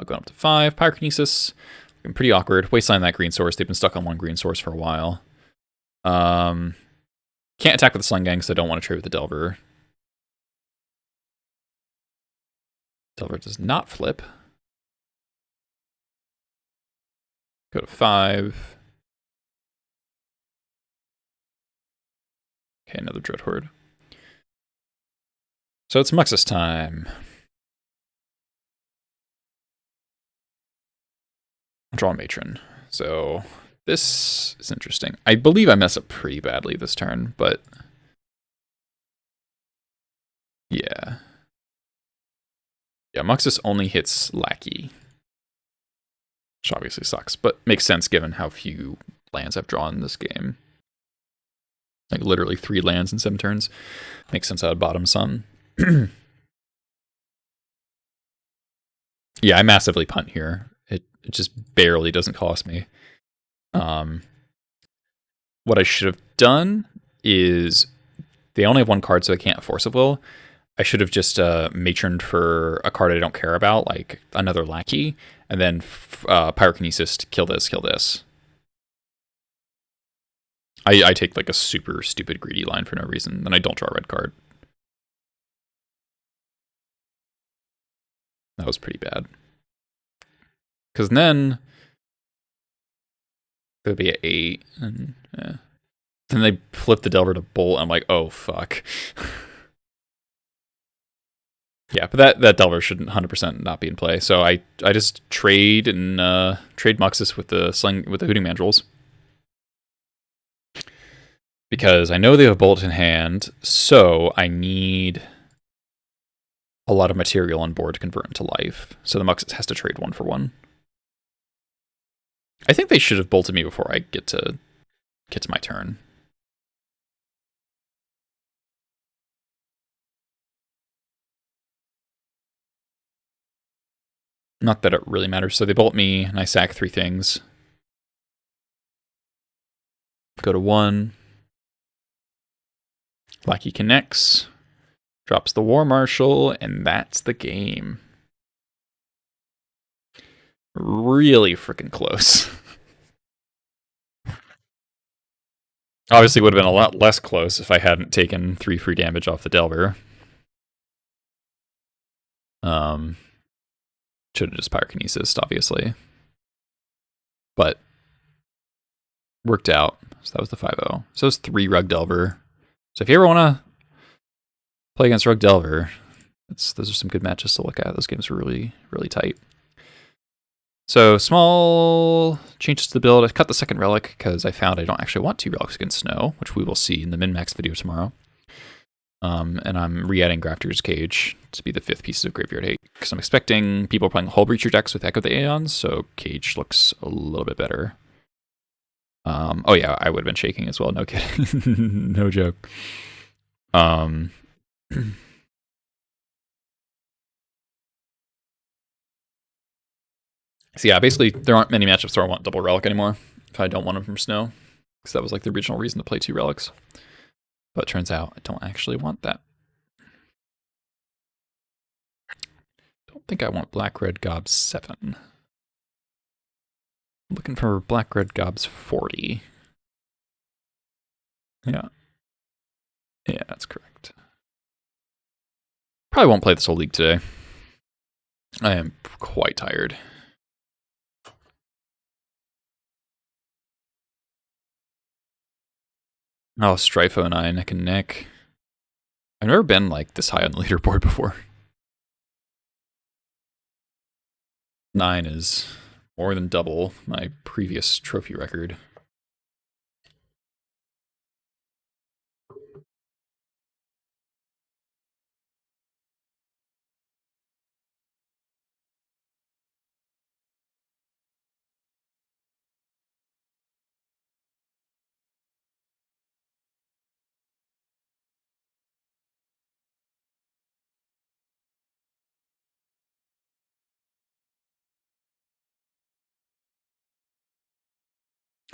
Going up to 5. Pyrokinesis. Looking pretty awkward. Wasteland that green source. They've been stuck on one green source for a while. Can't attack with the Sling Gang, so I don't want to trade with the Delver. Delver does not flip. Go to 5. Okay, another Dreadhorde. So it's Muxus time. Draw a Matron. So this is interesting. I believe I mess up pretty badly this turn, but yeah. Yeah, Muxus only hits Lackey, which obviously sucks, but makes sense given how few lands I've drawn in this game. Like literally 3 lands in 7 turns. Makes sense out of bottom sun. Yeah, I massively punt here. It just barely doesn't cost me. What I should have done is they only have 1 card, so I can't force a will. I should have just matroned for a card I don't care about, like another Lackey, and then Pyrokinesis to kill this, kill this. I take like a super stupid greedy line for no reason, and I don't draw a red card. That was pretty bad. Because then there'd be an 8, and then they flip the Delver to Bolt, and I'm like, oh fuck. Yeah, but that Delver should 100% not be in play. So I just trade and trade Muxus with the Hooting Mandrills. Because I know they have a Bolt in hand, so I need a lot of material on board to convert into life. So the Muxus has to trade 1 for 1. I think they should have bolted me before I get to my turn. Not that it really matters. So they bolt me, and I sack 3 things. Go to 1. Lackey connects. Drops the War Marshal, and that's the game. Really freaking close. Obviously, would have been a lot less close if I hadn't taken 3 free damage off the Delver. Should have just Pyrokinesis, obviously. But worked out. So that was the 5-0. So it's 3 Rug Delver. So if you ever want to play against Rug Delver, those are some good matches to look at. Those games were really, really tight. So small changes to the build. I cut the second relic because I found I don't actually want 2 relics against snow, which we will see in the min-max video tomorrow. And I'm re-adding Grafter's Cage to be the 5th piece of Graveyard Hate because I'm expecting people playing Hull Breacher decks with Echo the Aeons, so Cage looks a little bit better. Oh yeah, I would have been shaking as well. No kidding, no joke. So yeah, basically there aren't many matchups where I want double relic anymore if I don't want them from snow, because that was like the original reason to play 2 relics. But it turns out I don't actually want that. Don't think I want Black Red Gobs 7. I'm looking for Black Red Gobs 40. Yeah. Yeah, that's correct. Probably won't play this whole league today. I am quite tired. Oh, Strifo and I neck and neck. I've never been like this high on the leaderboard before. 9 is more than double my previous trophy record.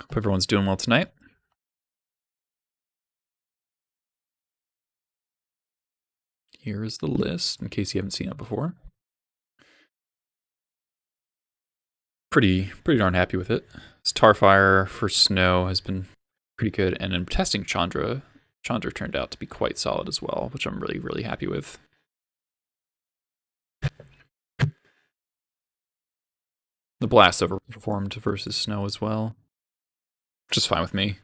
Hope everyone's doing well tonight. Here's the list in case you haven't seen it before. Pretty darn happy with it. Starfire for Snow has been pretty good, and in testing Chandra turned out to be quite solid as well, which I'm really happy with. The Blast overperformed versus Snow as well, which is fine with me.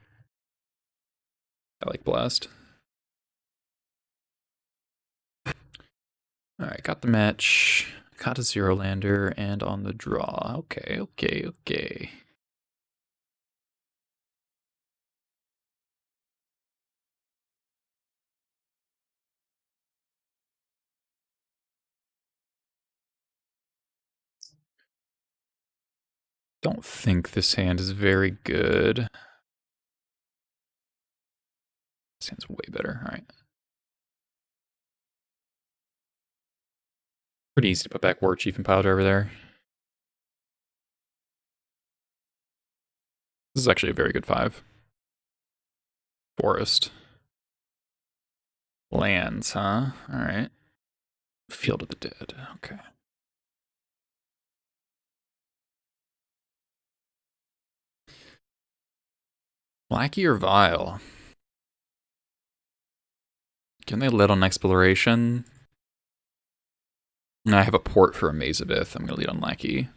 I like Blast. Alright, got the match, got a Zero Lander, and on the draw. Okay. Don't think this hand is very good. This hand's way better. Alright. Pretty easy to put back War Chief and Pile Driver there. This is actually a very good 5. Forest. Lands, huh? Alright. Field of the Dead. Okay. Lackey or Vile? Can they lead on Exploration? I have a port for a Maze of Ith. I'm going to lead on Lackey.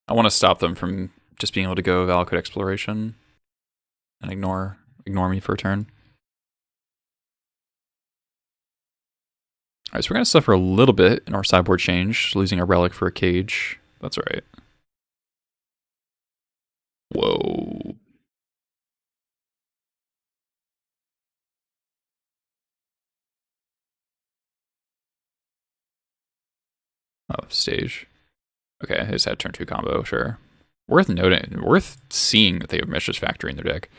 I want to stop them from just being able to go Valakut Exploration and ignore me for a turn. Alright, so we're going to suffer a little bit in our sideboard change, losing a Relic for a Cage. That's alright. Whoa. Oh, stage. Okay, I just had turn 2 combo, sure. Worth noting, worth seeing that they have Mishra's Factory in their deck.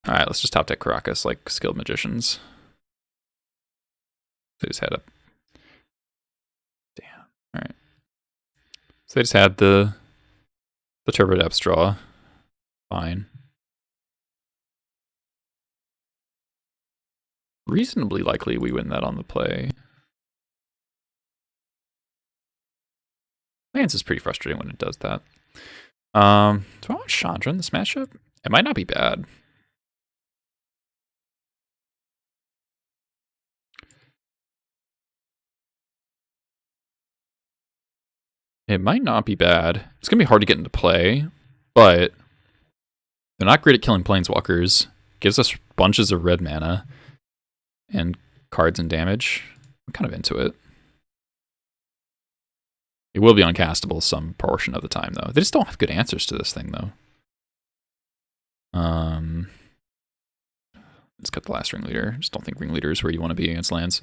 Alright, let's just top deck Caracas like skilled magicians. They just had a... Damn. Alright. So they just had the Turbo Depths draw. Fine. Reasonably likely we win that on the play. Lance is pretty frustrating when it does that. Do I want Chandra in this matchup? It might not be bad. It might not be bad. It's going to be hard to get into play, but they're not great at killing planeswalkers. Gives us bunches of red mana and cards and damage. I'm kind of into it. It will be uncastable some portion of the time, though. They just don't have good answers to this thing, though. Let's cut the last Ringleader. Just don't think Ringleader is where you want to be against lands.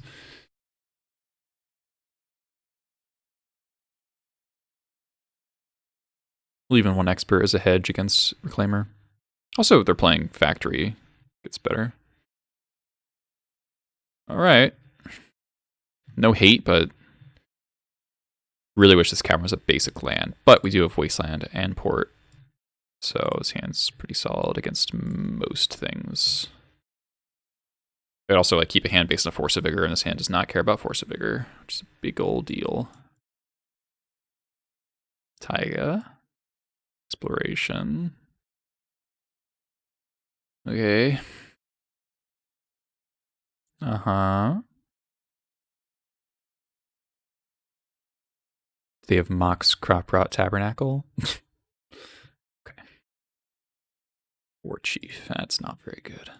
Leaving one Expert as a hedge against Reclaimer. Also, they're playing Factory. Gets better. Alright. No hate, but really wish this cavern was a basic land. But we do have Wasteland and Port. So his hand's pretty solid against most things. I'd also like keep a hand based on Force of Vigor, and this hand does not care about Force of Vigor, which is a big old deal. Taiga. Exploration. Okay. Uh-huh. They have Mox Crop Rot Tabernacle. Okay. War Chief. That's not very good.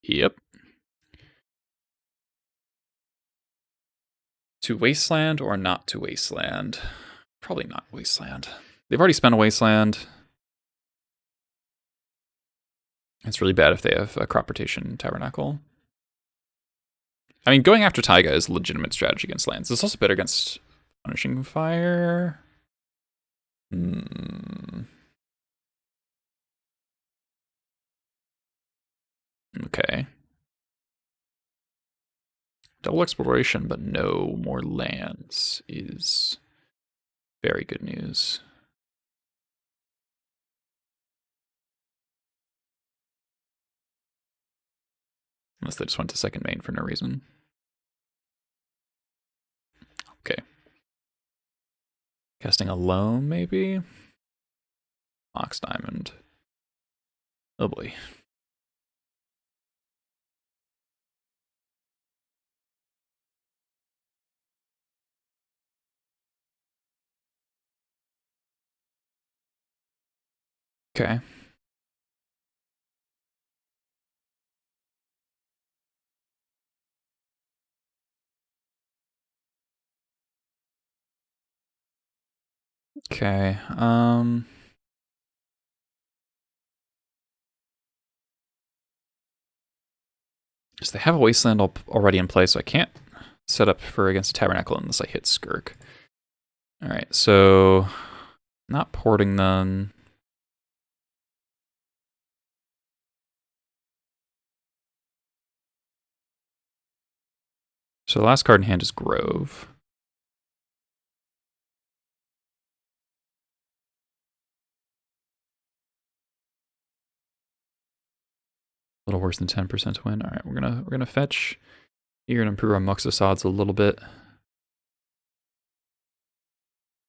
Yep. To Wasteland or not to Wasteland? Probably not Wasteland. They've already spent a Wasteland. It's really bad if they have a Crop Rotation Tabernacle. I mean, going after Taiga is a legitimate strategy against lands. It's also better against Punishing Fire. Okay. Double exploration, but no more lands is very good news. Unless they just went to second main for no reason. Okay. Casting a Loam, maybe? Mox Diamond. Oh boy. Okay. Okay. So they have a Wasteland already in place, so I can't set up for against a Tabernacle unless I hit Skirk. Alright, so not porting them. So the last card in hand is Grove. A little worse than 10% to win. All right, we're gonna fetch. You're gonna improve our Muxus odds a little bit.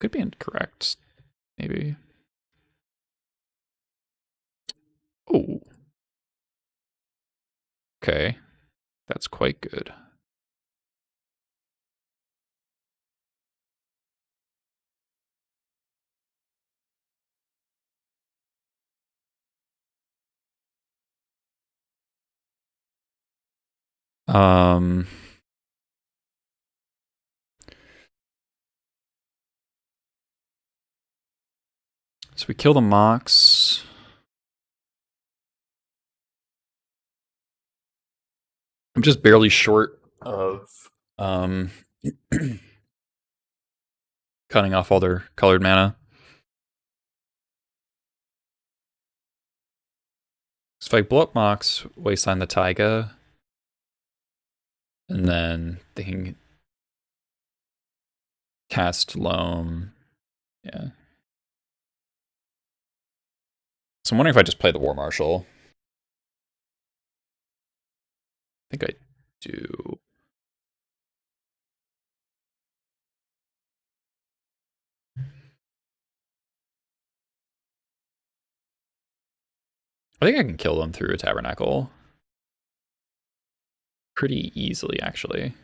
Could be incorrect, maybe. Oh, okay, that's quite good. So we kill the Mox. I'm just barely short of cutting off all their colored mana. So if I blow up Mox, Wasteland the Taiga, and then they can cast Loam. Yeah. So I'm wondering if I just play the War Marshal. I think I do. I think I can kill them through a Tabernacle. Pretty easily, actually.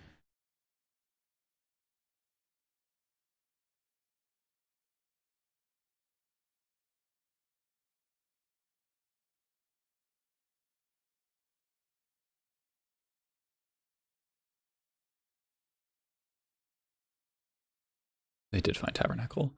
They did find Tabernacle.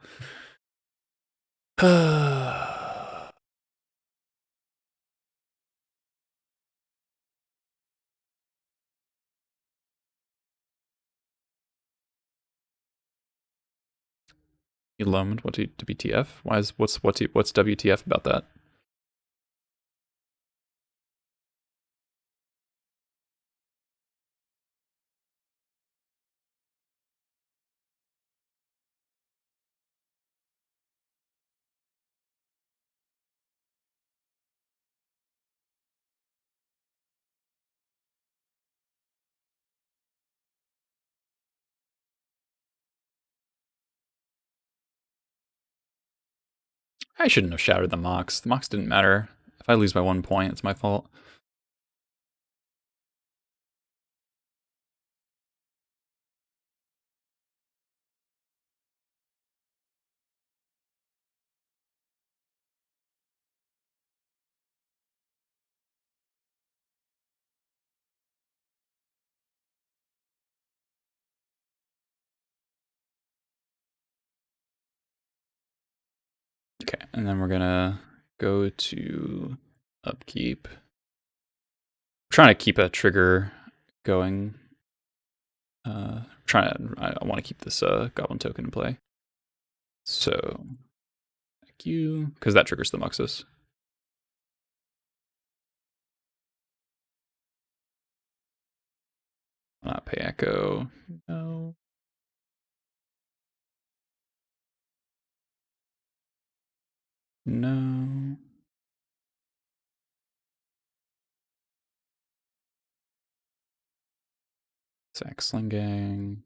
You loaned what to WTF? What's WTF about that? I shouldn't have shouted the Mox. The Mox didn't matter. If I lose by 1 point, it's my fault. Okay, and then we're gonna go to upkeep. I'm trying to keep a trigger going I want to keep this goblin token in play. So, thank you, because that triggers the Muxus. Not pay echo. No. No. Saxling Gang.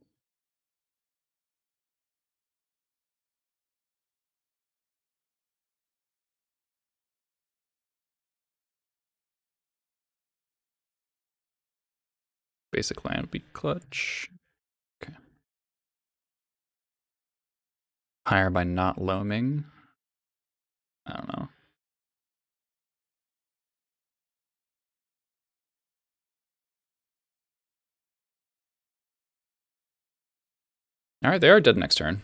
Basic land would be clutch. Okay. Higher by not loaming. I don't know. All right, they are dead next turn.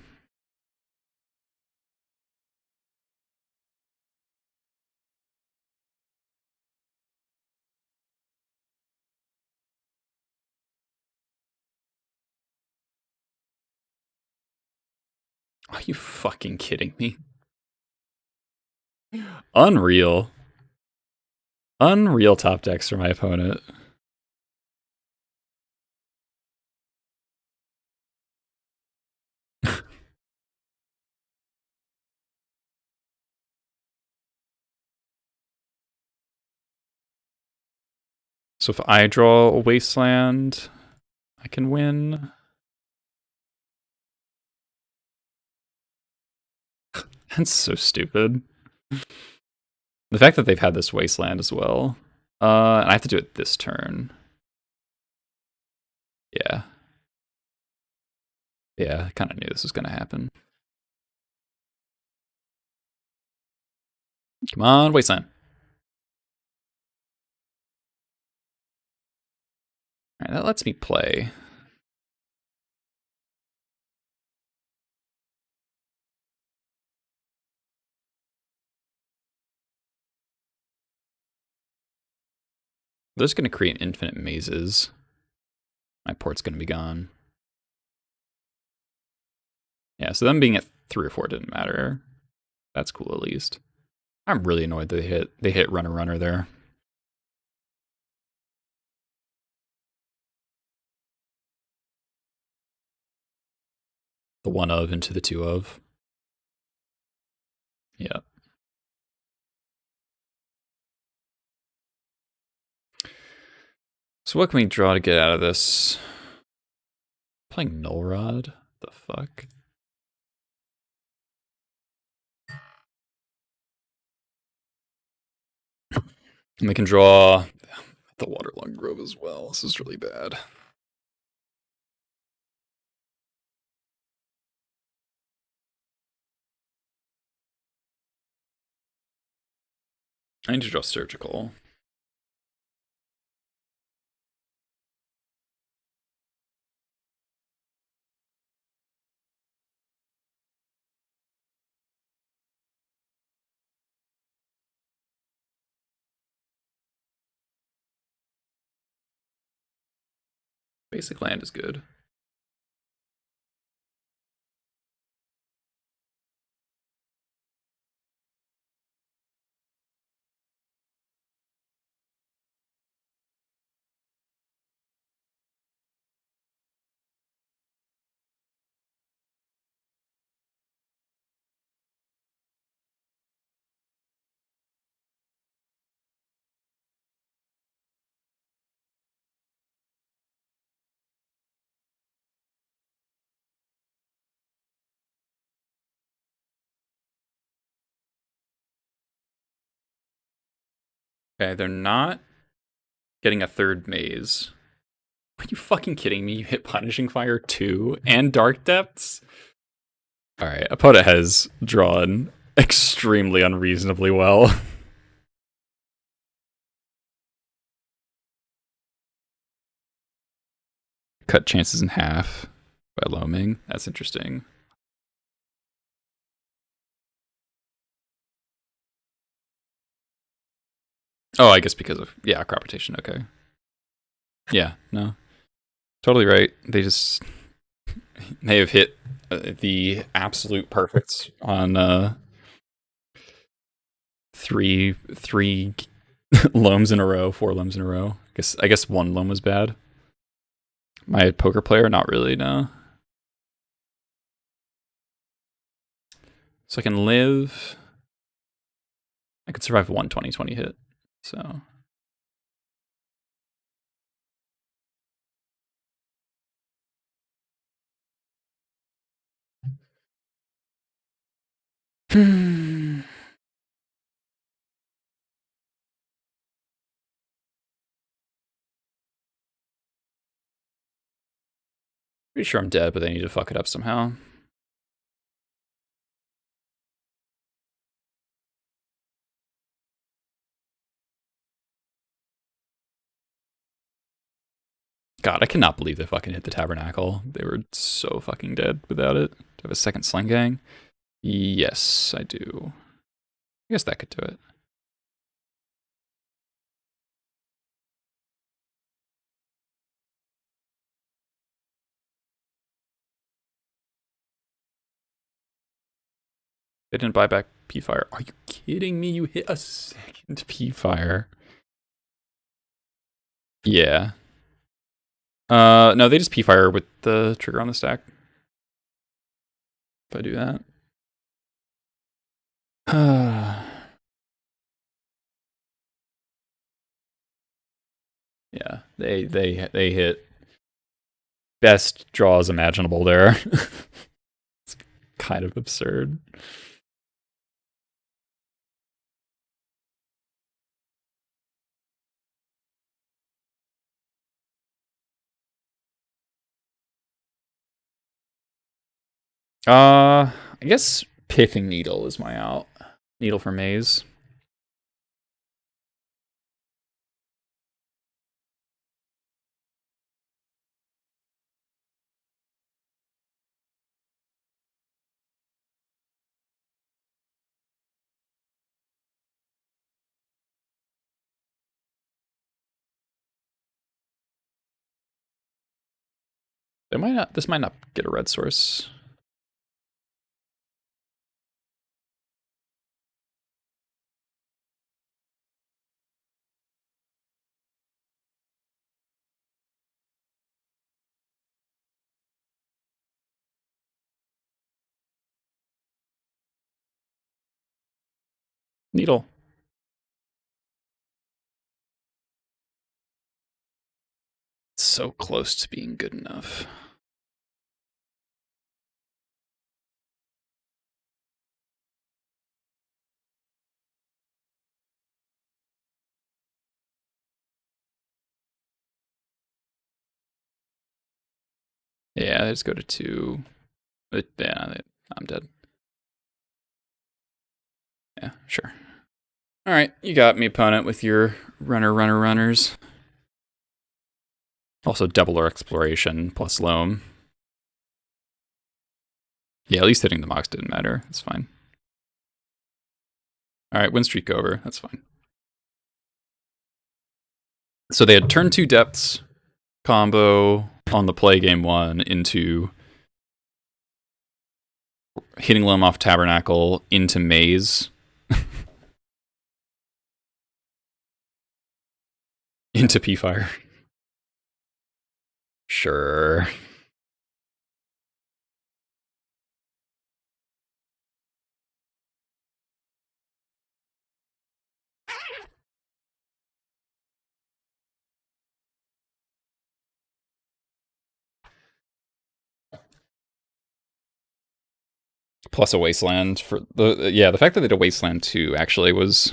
Are you fucking kidding me? Unreal. Unreal top decks for my opponent. So if I draw a wasteland, I can win. That's so stupid. The fact that they've had this wasteland as well. And I have to do it this turn. Yeah. Yeah, I kind of knew this was going to happen. Come on, wasteland. All right, that lets me play. They're just going to create infinite mazes. My port's going to be gone. Yeah, so them being at 3 or 4 didn't matter. That's cool at least. I'm really annoyed that they hit runner there. The 1 of into the 2 of. Yeah. So what can we draw to get out of this? Playing Null Rod? The fuck? And we can draw the Waterlung Grove as well. This is really bad. I need to draw Surgical. Basic land is good. Okay, they're not getting a third maze. Are you fucking kidding me? You hit Punishing Fire 2 and Dark Depths? Alright, opponent has drawn extremely unreasonably well. Cut chances in half by loaming. That's interesting. Oh, I guess because of, yeah, crop rotation, okay. Yeah, no. Totally right. They have hit the absolute perfects on three loams in a row, 4 loams in a row. I guess one loam was bad. My poker player, not really, no. So I can live. I could survive one 20-20 hit. So pretty sure I'm dead, but they need to fuck it up somehow. God, I cannot believe they fucking hit the tabernacle. They were so fucking dead without it. Do I have a second sling gang? Yes, I do. I guess that could do it. They didn't buy back P-Fire. Are you kidding me? You hit a second P-Fire. Yeah. No, they just P-Fire with the trigger on the stack. If I do that. Yeah, they hit best draws imaginable there. It's kind of absurd. I guess Pithing Needle is my out. Needle for Maze. They might not. This might not get a red source. Needle. It's so close to being good enough. Yeah, let's go to 2. But yeah, I'm dead. Yeah, sure. All right, you got me, opponent, with your runners. Also, double or exploration plus loam. Yeah, at least hitting the mox didn't matter. That's fine. All right, win streak over. That's fine. So they had turn 2 depths combo on the play game 1 into hitting loam off tabernacle into maze into P-Fire. Sure. Plus a wasteland for the fact that they did a wasteland 2 actually was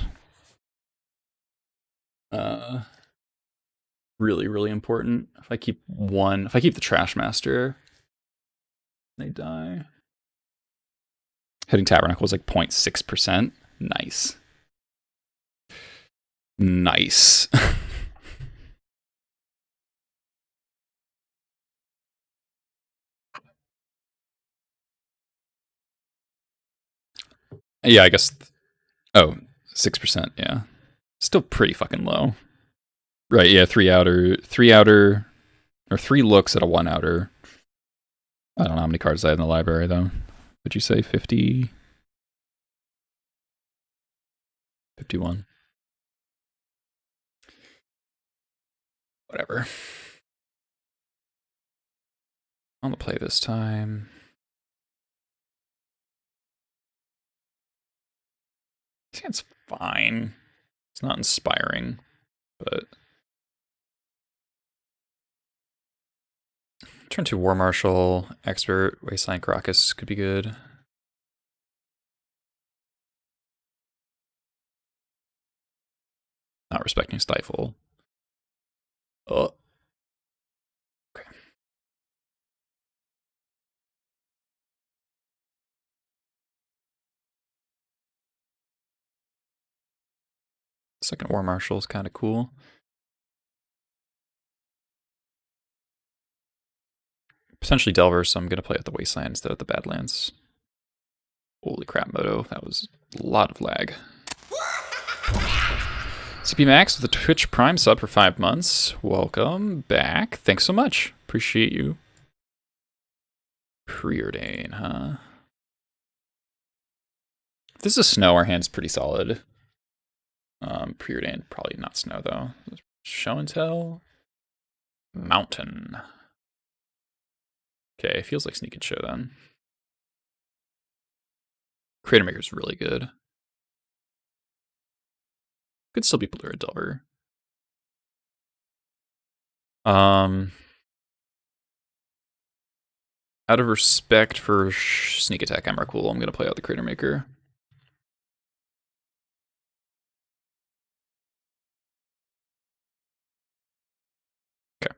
really, really important. If I keep the Trash Master, they die. Hitting Tabernacle was like 0.6%. Nice. Nice. Yeah, I guess. Oh, 6%. Yeah. Still pretty fucking low. Right, yeah, 3 outer. Or 3 looks at a 1 outer. I don't know how many cards I have in the library, though. Would you say 50? 51. Whatever. On the play this time. I think it's fine. It's not inspiring, but... Turn 2 War Marshal, Expert, Wasteland Caracas could be good. Not respecting Stifle. Oh. Okay. Second War Marshal is kind of cool. Potentially Delver, so I'm going to play at the Wasteland instead of the Badlands. Holy crap, Moto. That was a lot of lag. CP Max with a Twitch Prime sub for 5 months. Welcome back. Thanks so much. Appreciate you. Preordain, huh? If this is snow, our hand's pretty solid. Preordain, probably not snow, though. Show and tell. Mountain. Okay, feels like Sneak and Show then. Crater Maker's really good. Could still be Blue or Delver. Out of respect for Sneak Attack Emrakul, I'm going to play out the Crater Maker. Okay.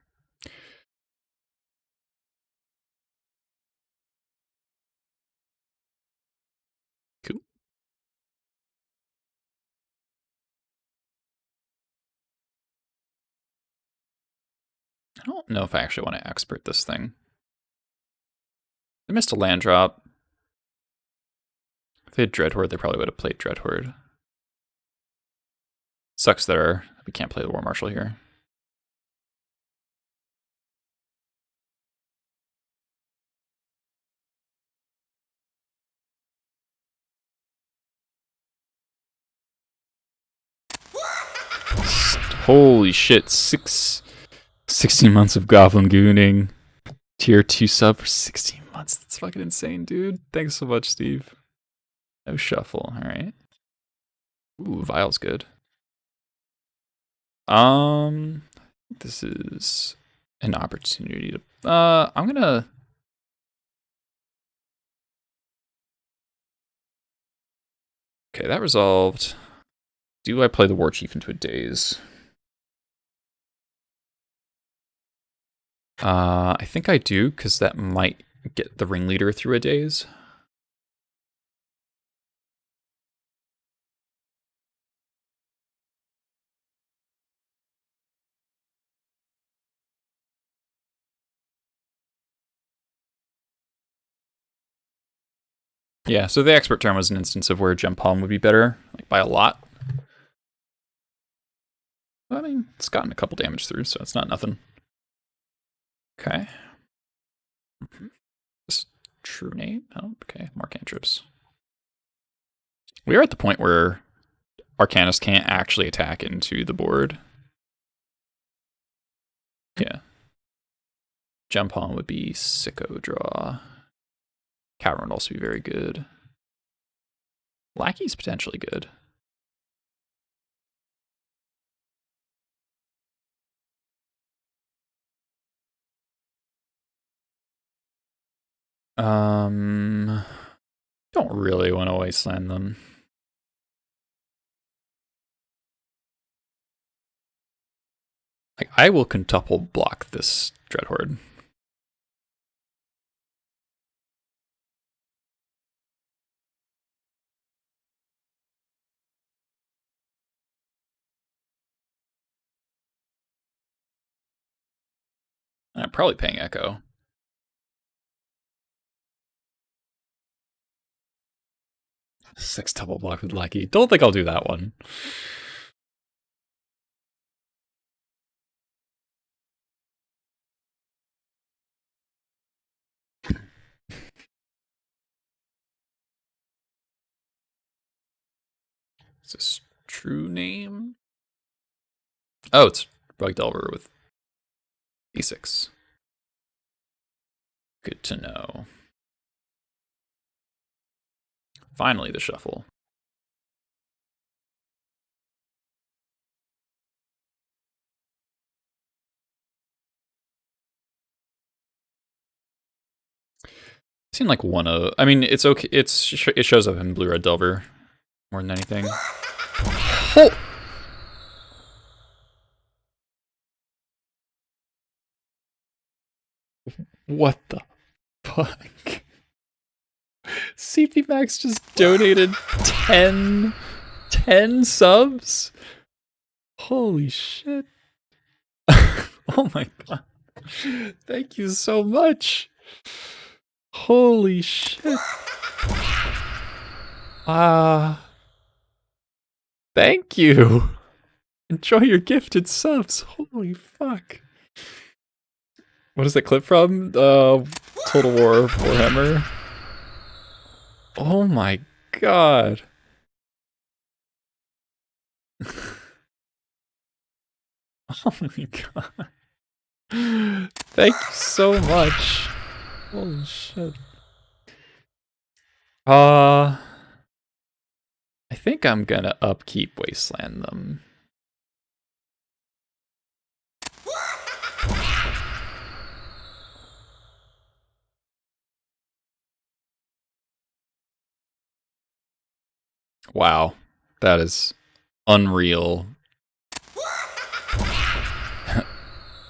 Cool. I don't know if I actually want to expert this thing. They missed a land drop. If they had Dreadhorde, they probably would have played Dreadhorde. Sucks that we can't play the War Marshal here. Holy shit, 16 months of Goblin Gooning. Tier 2 sub for 16 months. That's fucking insane, dude. Thanks so much, Steve. No shuffle, alright. Ooh, Vial's good. This is an opportunity to... I'm gonna... Okay, that resolved. Do I play the War Chief into a Daze? I think I do, because that might get the Ringleader through a Daze. Yeah, so the expert term was an instance of where Gem Palm would be better, like by a lot. I mean, it's gotten a couple damage through, so it's not nothing. Okay. This true name? Oh, okay. Mark cantrips. We are at the point where Arcanist can't actually attack into the board. Yeah. Gem Palm would be sicko draw. Cavern would also be very good. Lackey's potentially good. Don't really want to wasteland them. Like, I will quintuple block this Dreadhorde. I'm probably paying Echo. Six double block with Lackey. Don't think I'll do that one. Is this true name? Oh, it's Bug Delver with D6. Good to know. Finally, the shuffle. Seemed like one of. I mean, it's okay. It shows up in Blue Red Delver more than anything. Oh! What the fuck? CP Max just donated 10 subs? Holy shit. Oh my god. Thank you so much. Holy shit. Thank you. Enjoy your gifted subs. Holy fuck. What is that clip from? Total War Warhammer. Oh my god. Oh my god. Thank you so much. Holy shit. I think I'm gonna upkeep Wasteland them. Wow. That is unreal.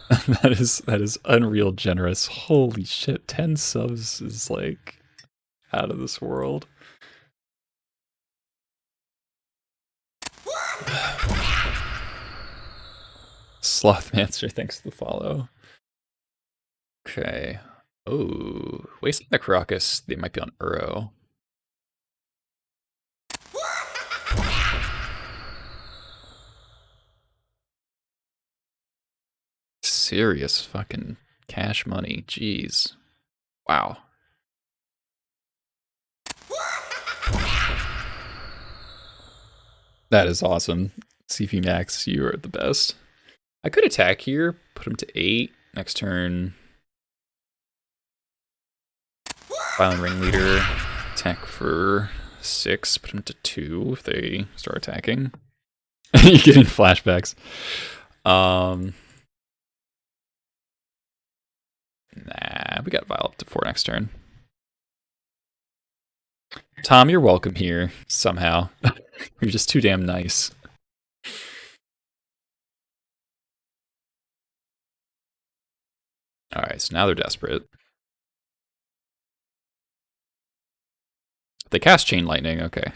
that is unreal generous. Holy shit, 10 subs is like out of this world. Slothmancer, thanks for the follow. Okay. Oh, Wasteland Necroccus, they might be on Uro. Serious fucking cash money, jeez. Wow. That is awesome. CP Max, you are the best. I could attack here, put him to 8. Next turn, Violent Ringleader, attack for 6, put him to 2 if they start attacking. You're getting flashbacks. Nah, we got Vile up to 4 next turn. Tom, you're welcome here, somehow. You're just too damn nice. Alright, so now they're desperate. They cast Chain Lightning, okay.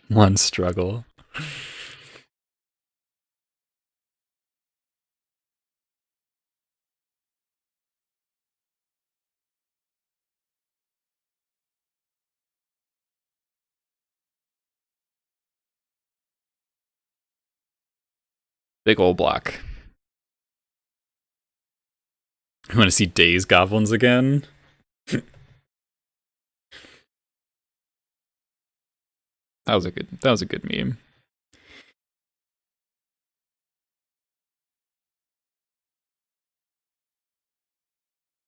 One struggle. Big old block. You want to see Days Goblins again? That was a good meme.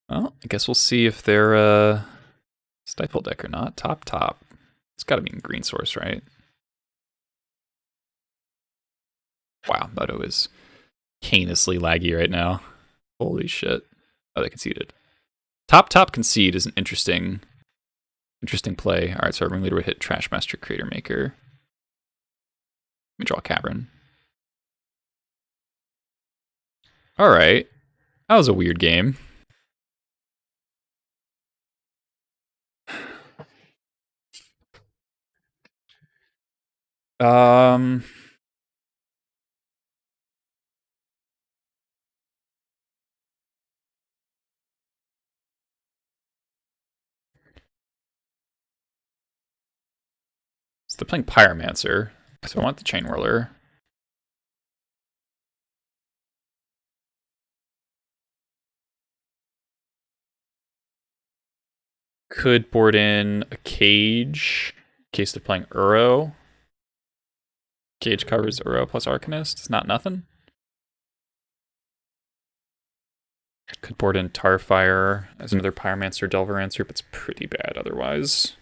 Well, I guess we'll see if they're Stifle deck or not. Top. It's gotta be in green source, right? Wow, Moto is heinously laggy right now. Holy shit. Oh, they conceded. Top concede is an interesting play. Alright, so our ringleader would hit Trashmaster Creator Maker. Let me draw a Cavern. Alright. That was a weird game. So they're playing Pyromancer, so I want the Chain Whirler. Could board in a Cage. case they're playing Uro. Gauge covers Uro plus Arcanist. It's not nothing. Could board in Tarfire as another Pyromancer, Delverancer, but it's pretty bad otherwise.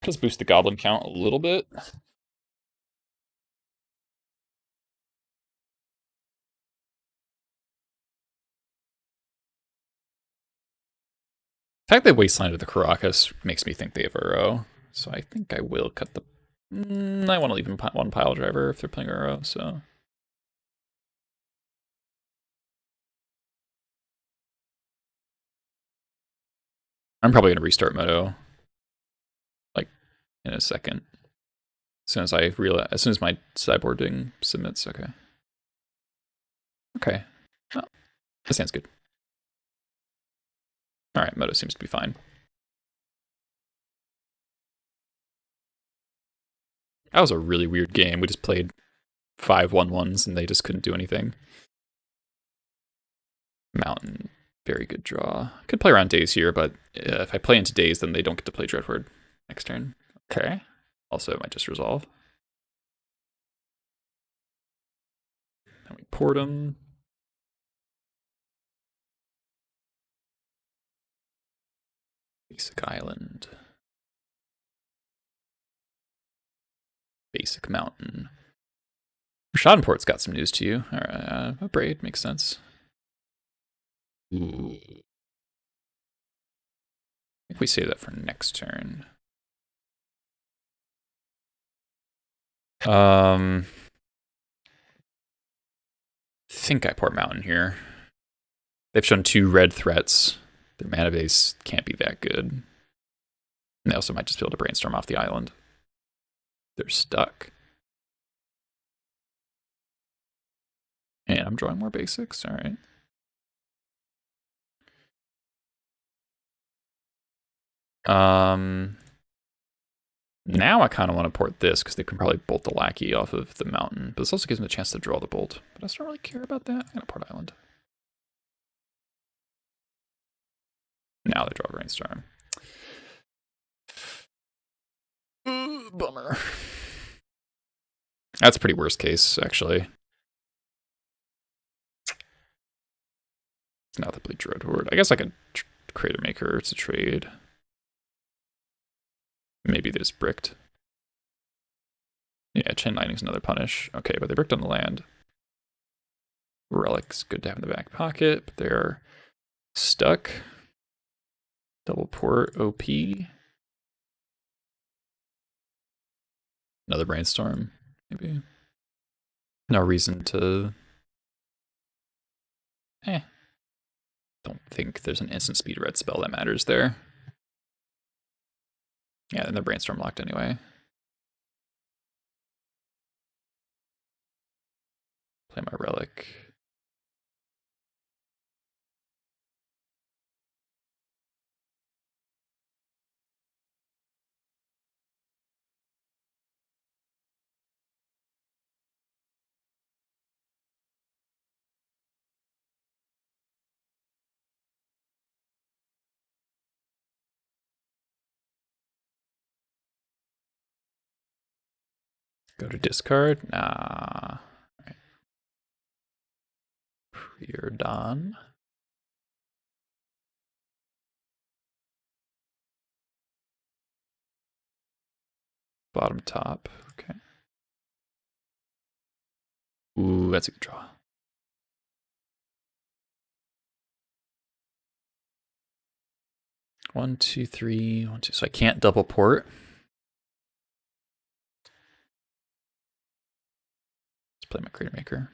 Does boost the Goblin count a little bit. The fact they wastelanded the Caracas makes me think they have Uro, so I think I will cut the... I want to leave them one pile driver if they're playing Uro, so... I'm probably going to restart Moto, like, in a second. As soon as I realize, as soon as my sideboarding submits, okay. Okay, well, that sounds good. Alright, Moto seems to be fine. That was a really weird game. We just played 5 1-1s and they just couldn't do anything. Mountain, very good draw. Could play around Daze here, but if I play into Daze, then they don't get to play Dreadword next turn. Okay. Also, it might just resolve. Then we port him. Basic Island. Basic Mountain. Schadenport's got some news to you. A Braid makes sense. Ooh. I think we save that for next turn. I think I port Mountain here. They've shown 2 red threats. Their mana base can't be that good. And they also might just be able to brainstorm off the island. They're stuck. And I'm drawing more basics, alright. Now I kind of want to port this because they can probably bolt the Lackey off of the mountain. But this also gives them a chance to draw the bolt. But I just don't really care about that. I'm going to port Island. Now they draw Brainstorm. Bummer. That's pretty worst case, actually. Now they play Dreadhorde. I guess I could Crater Maker to trade. Maybe they just bricked. Yeah, Chain Lightning's another punish. Okay, but they bricked on the land. Relic's good to have in the back pocket, but they're stuck. Double port OP. Another Brainstorm, maybe. No reason to... Don't think there's an instant speed red spell that matters there. Yeah, then the Brainstorm locked anyway. Play my Relic. Go to discard? Nah. Right. You're done. Bottom top. Okay. Ooh, that's a good draw. One, two, three, 1, 2. So I can't double port. Let's play my Crater Maker.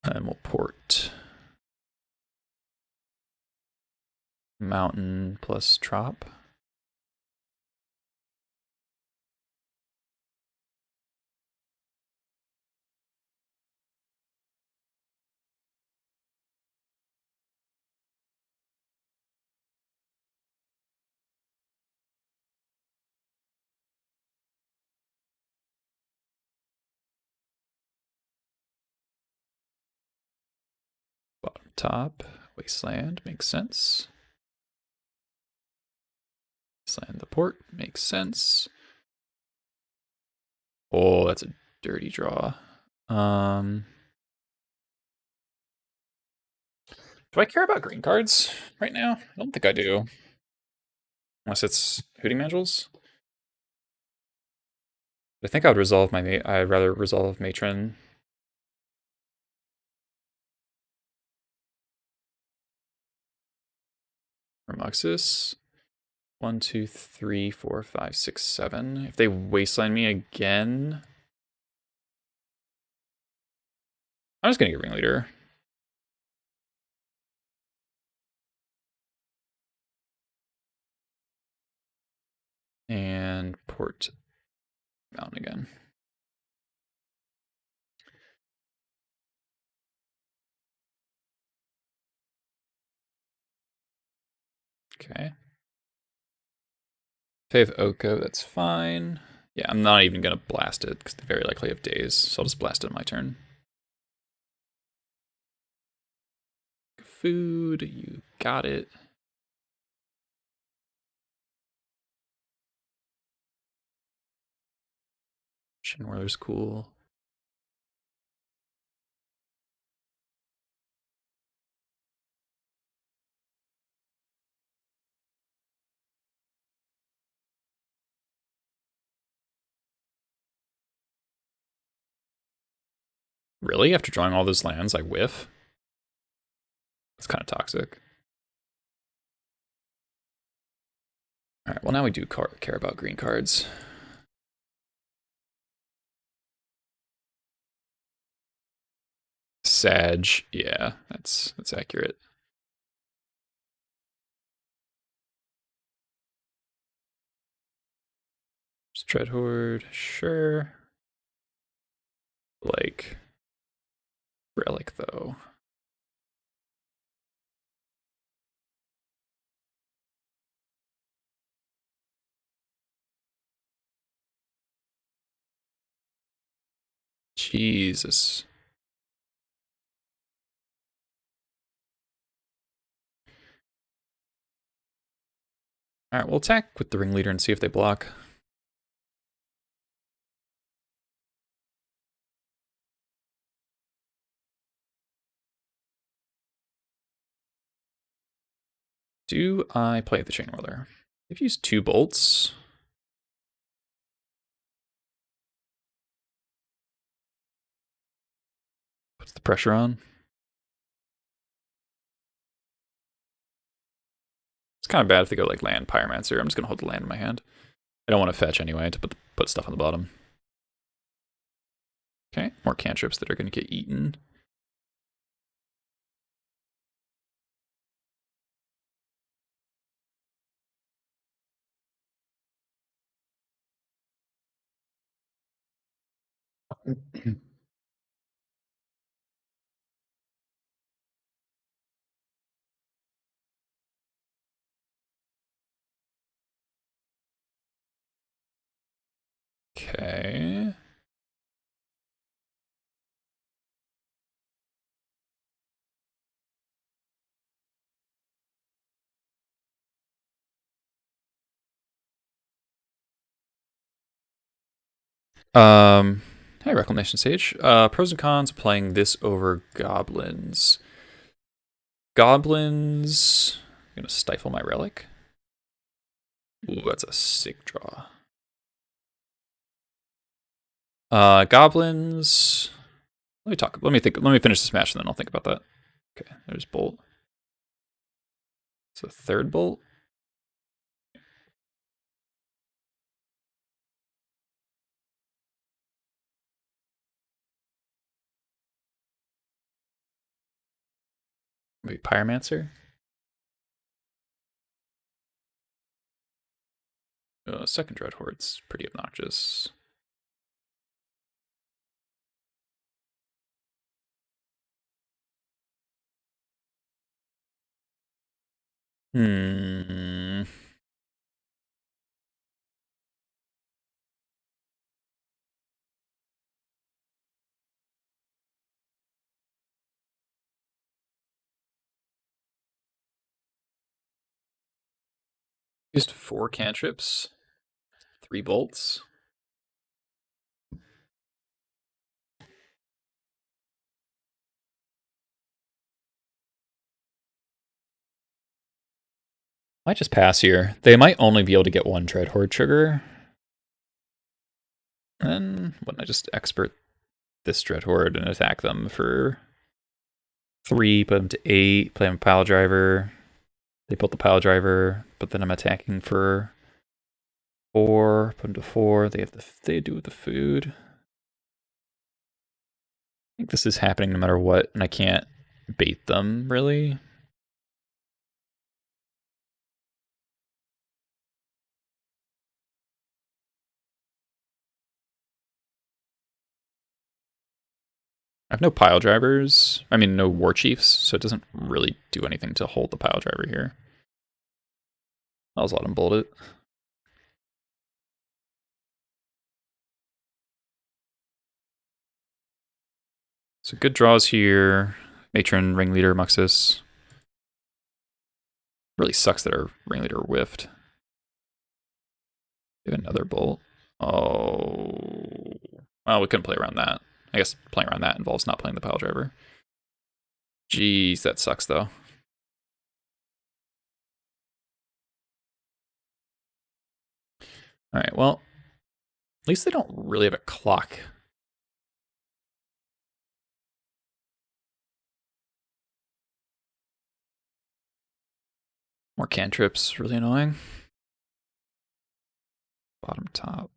And we'll port Mountain plus Trop. Bottom top, Wasteland, makes sense. Wasteland the port. Makes sense. Oh, that's a dirty draw. Do I care about green cards right now? I don't think I do. Unless it's Hooting Mandrills. I think I'd resolve my I'd rather resolve Matron. Remuxus. 1, 2, 3, 4, 5, 6, 7. If they wasteland me again, I'm just gonna get Ringleader. And port Mountain again. Okay. If they have Oko, that's fine. Yeah, I'm not even gonna blast it because they very likely have days, so I'll just blast it on my turn. Food, you got it. Shinwhirler's cool. Really? After drawing all those lands, I whiff? That's kind of toxic. Alright, well now we do care about green cards. Sag, yeah, that's accurate. Dreadhorde, sure. Like, Relic though. Jesus. Alright, we'll attack with the Ringleader and see if they block. Do I play the Chainwhirler? They've used 2 bolts. Puts the pressure on. It's kind of bad if they go like land Pyromancer. I'm just gonna hold the land in my hand. I don't want to fetch anyway to put stuff on the bottom. Okay, more cantrips that are gonna get eaten. Okay. Hey, Reclamation Sage. Pros and cons of playing this over Goblins. Goblins. I'm gonna stifle my relic. Ooh, that's a sick draw. Goblins. Let me talk. Let me think. Let me finish this match and then I'll think about that. Okay, there's bolt. It's a third bolt. Maybe Pyromancer. Second Dreadhorde's pretty obnoxious. Hmm. Used 4 cantrips, 3 bolts. Might just pass here. They might only be able to get 1 Dreadhorde trigger. Then wouldn't I just expert this Dreadhorde and attack them for 3, put them to 8, play them pile driver. They put the pile driver, but then I'm attacking for 4, put them to 4. They do with the food. I think this is happening no matter what, and I can't bait them really. I have no pile drivers. I mean, no war chiefs, so it doesn't really do anything to hold the pile driver here. I'll just let him bolt it. So good draws here. Matron, Ringleader, Muxus. Really sucks that our Ringleader whiffed. We have another bolt. Oh. Well, we couldn't play around that. I guess playing around that involves not playing the pile driver. Jeez, that sucks though. Alright, well, at least they don't really have a clock. More cantrips, really annoying. Bottom top.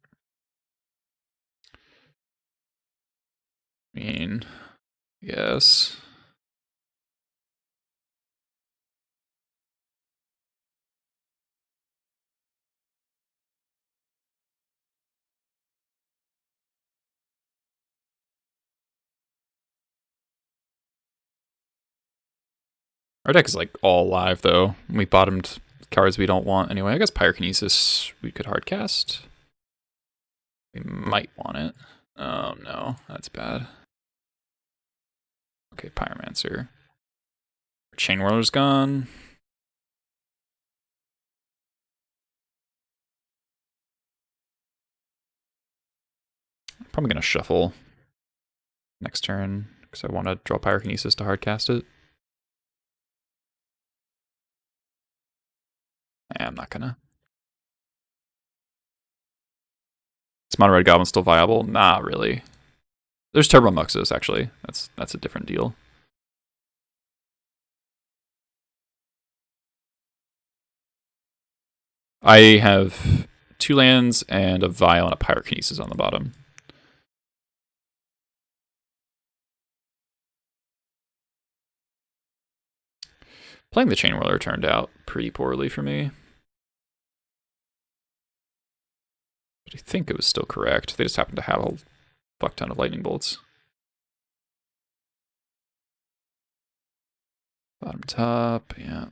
I mean, yes. Our deck is like all live though. We bottomed cards we don't want anyway. I guess Pyrokinesis we could hardcast. We might want it. Oh no, that's bad. Okay, Pyromancer. Chain Whirler's gone. Probably gonna shuffle next turn because I want to draw Pyrokinesis to hardcast it. I'm not gonna. Is Mono Red Goblin still viable? Not really. There's Turbo Muxus actually. That's a different deal. I have 2 lands and a Vial and a Pyrokinesis on the bottom. Playing the Chain Whirler turned out pretty poorly for me. But I think it was still correct. They just happened to have a fuck ton of lightning bolts. Bottom top, yeah.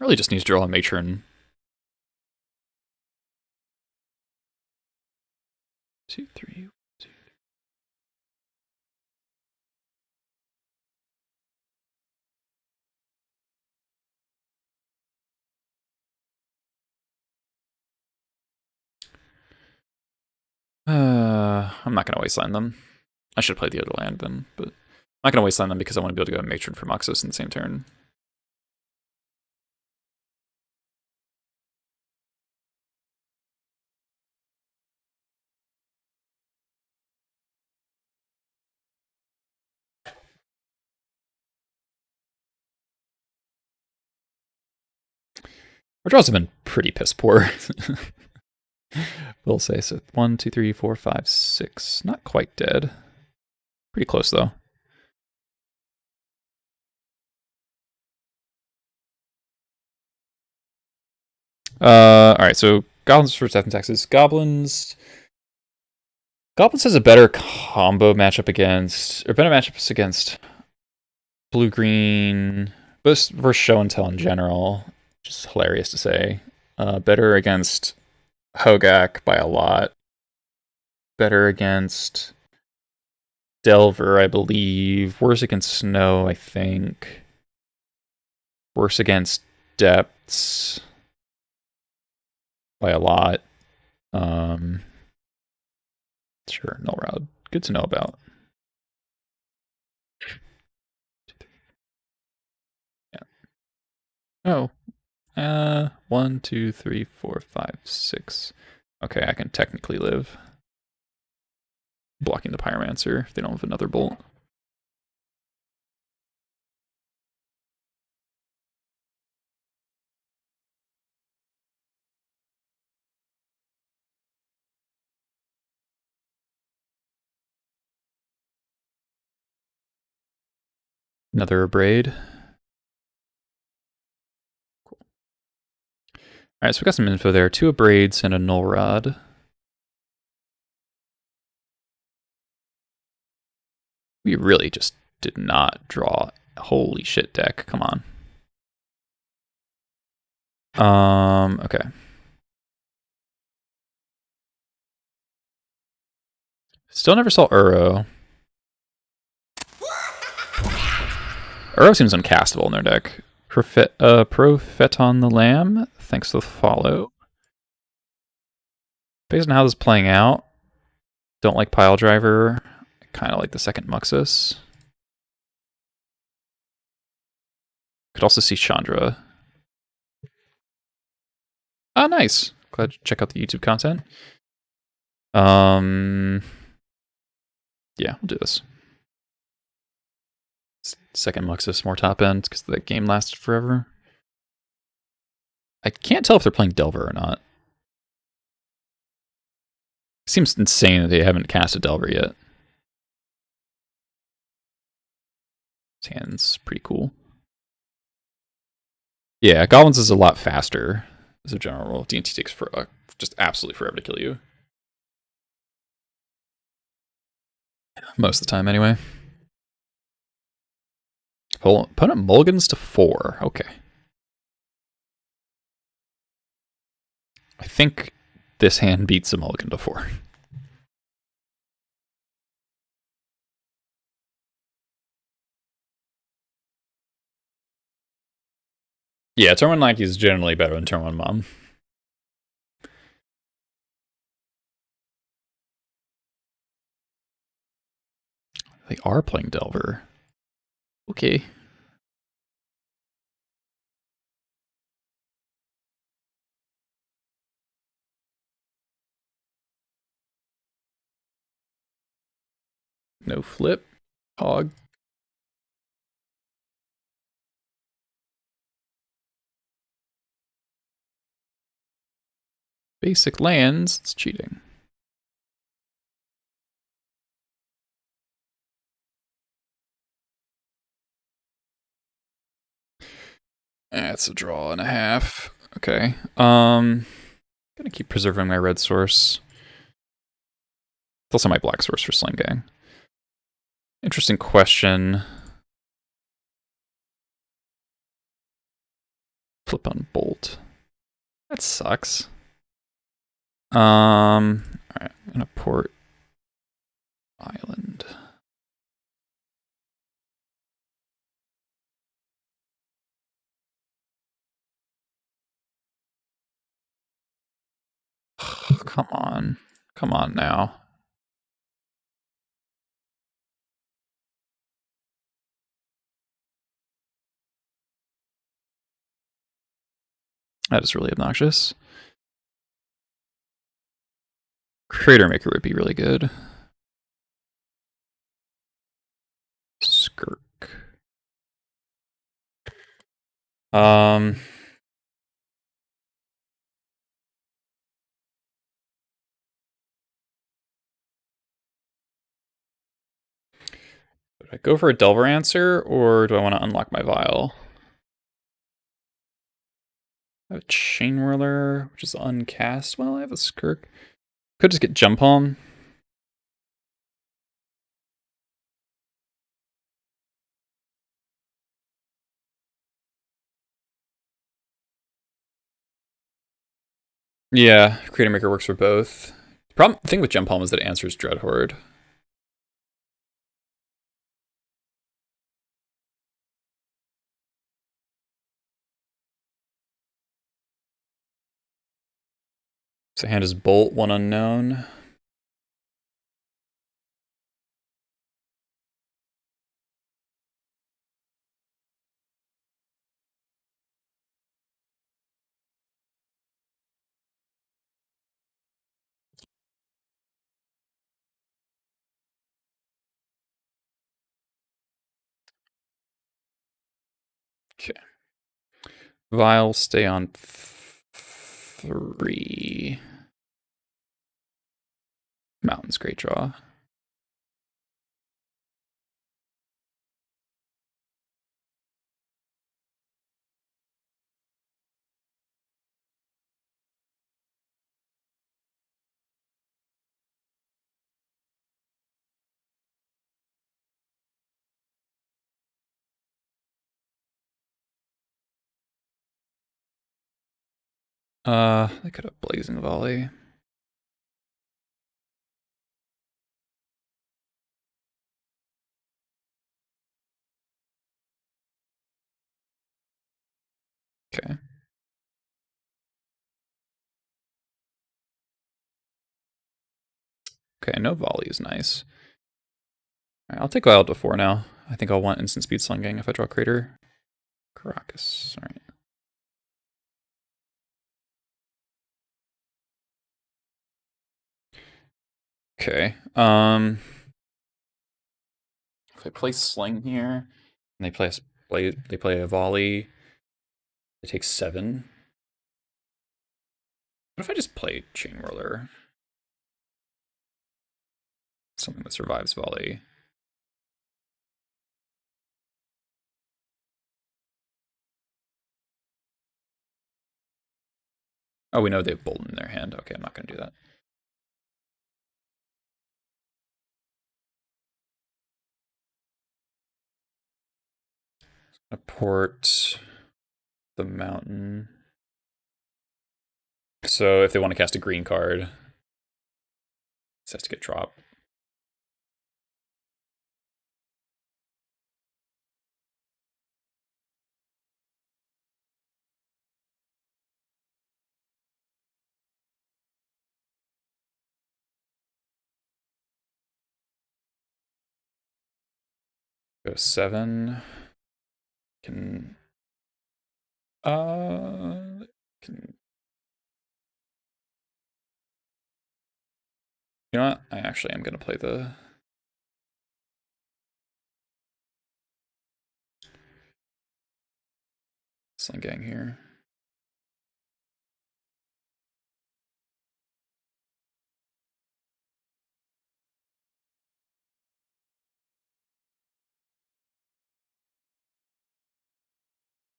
Really just needs to draw a Matron. 2, 3. I'm not gonna wasteland them. I should play the other land then, but I'm not gonna wasteland them because I want to be able to go Matron for Muxus in the same turn. Our draws have been pretty piss poor. We'll say so. 1, 2, 3, 4, 5, 6. Not quite dead. Pretty close though. Alright, so Goblins for Death and Taxes. Goblins has a better combo matchup against, or better matchups against blue-green, versus show and tell in general. Just hilarious to say. Better against Hogak by a lot. Better against Delver, I believe. Worse against Snow, I think. Worse against depths by a lot. Sure, null rod. Good to know about. Yeah. Oh. 1, 2, 3, 4, 5, 6. Okay, I can technically live. Blocking the Pyromancer if they don't have another bolt. Another braid. Cool. Alright, so we got some info there. 2 braids and a null rod. We really just did not draw. Holy shit, deck. Come on. Okay. Still never saw Uro. Uro seems uncastable in their deck. Propheton the Lamb. Thanks for the follow. Based on how this is playing out, don't like Pile Driver. Kind of like the second Muxus. Could also see Chandra. Ah, nice. Glad to check out the YouTube content. Yeah, we'll do this. Second Muxus, more top end, because the game lasted forever. I can't tell if they're playing Delver or not. It seems insane that they haven't cast a Delver yet. His hand's pretty cool. Yeah, Goblins is a lot faster as a general rule. D&T takes just absolutely forever to kill you. Most of the time, anyway. Opponent mulligans to 4. Okay. I think this hand beats a mulligan to 4. Yeah, turn 1 Nike is generally better than turn 1 Mom. They are playing Delver. Okay. No flip. Hog. Basic lands. It's cheating. That's a draw and a half. Okay. Gonna keep preserving my red source. It's also my black source for Sling Gang. Interesting question. Flip on Bolt. That sucks. Alright, I'm gonna port Island. Come on. Come on now. That is really obnoxious. Crater Maker would be really good. Skirk. Do I go for a Delver answer, or do I want to unlock my Vial? I have a Chain Whirler, which is uncast. Well, I have a Skirk. Could just get Jump Home. Yeah, Creator Maker works for both. The thing with Jump Home is that it answers Dread Horde. So hand is Bolt, one unknown. Okay. Vial, stay on 3. Mountains, great draw. They could have Blazing Volley. Okay. Okay, no volley is nice. All right, I'll take Wild to 4 now. I think I'll want instant speed slinging if I draw Crater. Caracas. All right. Okay. If I play Sling here, and they play a volley, it takes 7. What if I just play Chain Whirler? Something that survives volley. Oh, we know they have Bolt in their hand. Okay, I'm not going to do that. I port the mountain. So if they want to cast a green card, it has to get dropped. Go 7. Can can you know what? I actually am gonna play the Sling Gang here.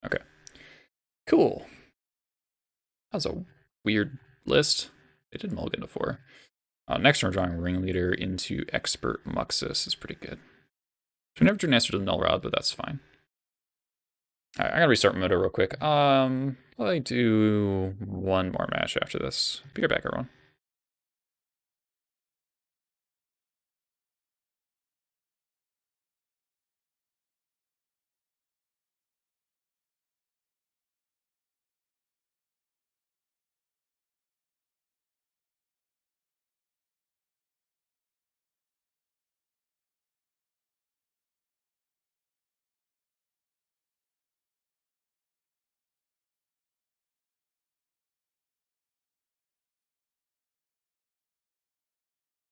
Okay. Cool. That was a weird list. They did mulligan to 4. Next turn, we're drawing Ringleader into Expert Muxus is pretty good. We never drew an answer to the Null Rod, but that's fine. Alright, I'm gonna restart Moto real quick. I'll do one more match after this. Be right back, everyone.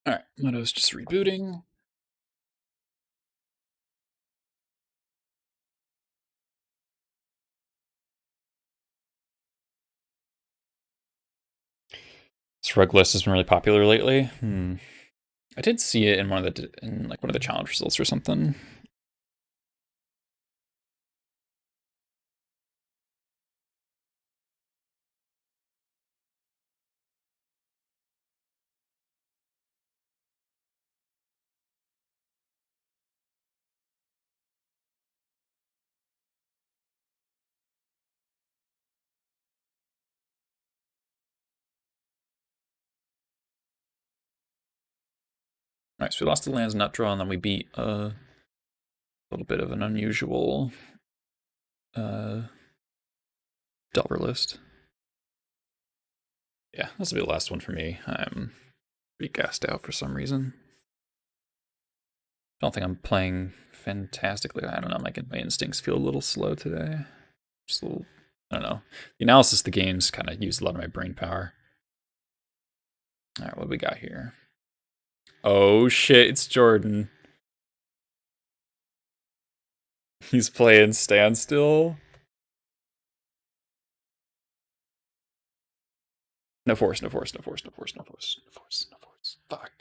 Alright, Moto's just rebooting. This rug list has been really popular lately. I did see it in one of the challenge results or something. Alright, so we lost the lands nut draw, and then we beat a little bit of an unusual Delver list. Yeah, this will be the last one for me. I'm pretty gassed out for some reason. I don't think I'm playing fantastically. I don't know. My instincts feel a little slow today. Just a little. I don't know. The analysis of the games kind of used a lot of my brain power. All right, what do we got here? Oh shit! It's Jordan. He's playing Standstill. No force, no force, no force, no force, no force, no force, no force. Fuck.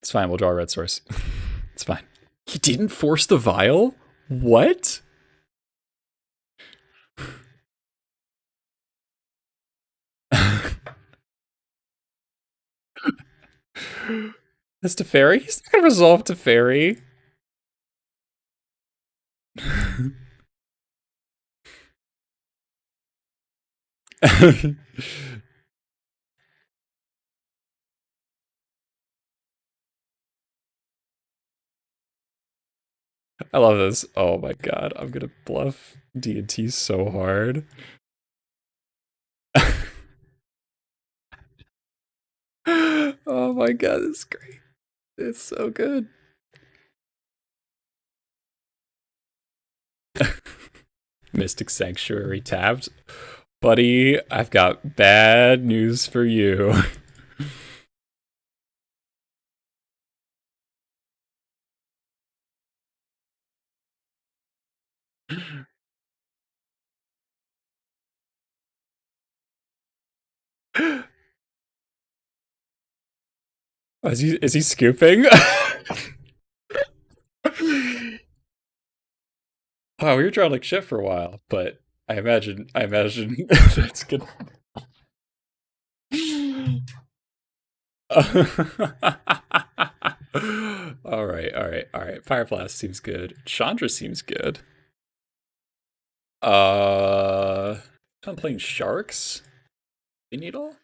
It's fine, we'll draw a red source. It's fine. He didn't force the vial? What? That's Teferi? He's not gonna resolve Teferi. I love this. Oh my god, I'm gonna bluff D&T so hard. Oh my god, this is great. It's so good. Mystic Sanctuary tapped. Buddy, I've got bad news for you. Is he scooping? Wow, we were drawing like shit for a while, but I imagine that's gonna. All right, all right, all right. Fire Blast seems good. Chandra seems good. I'm playing Sharks. Needle.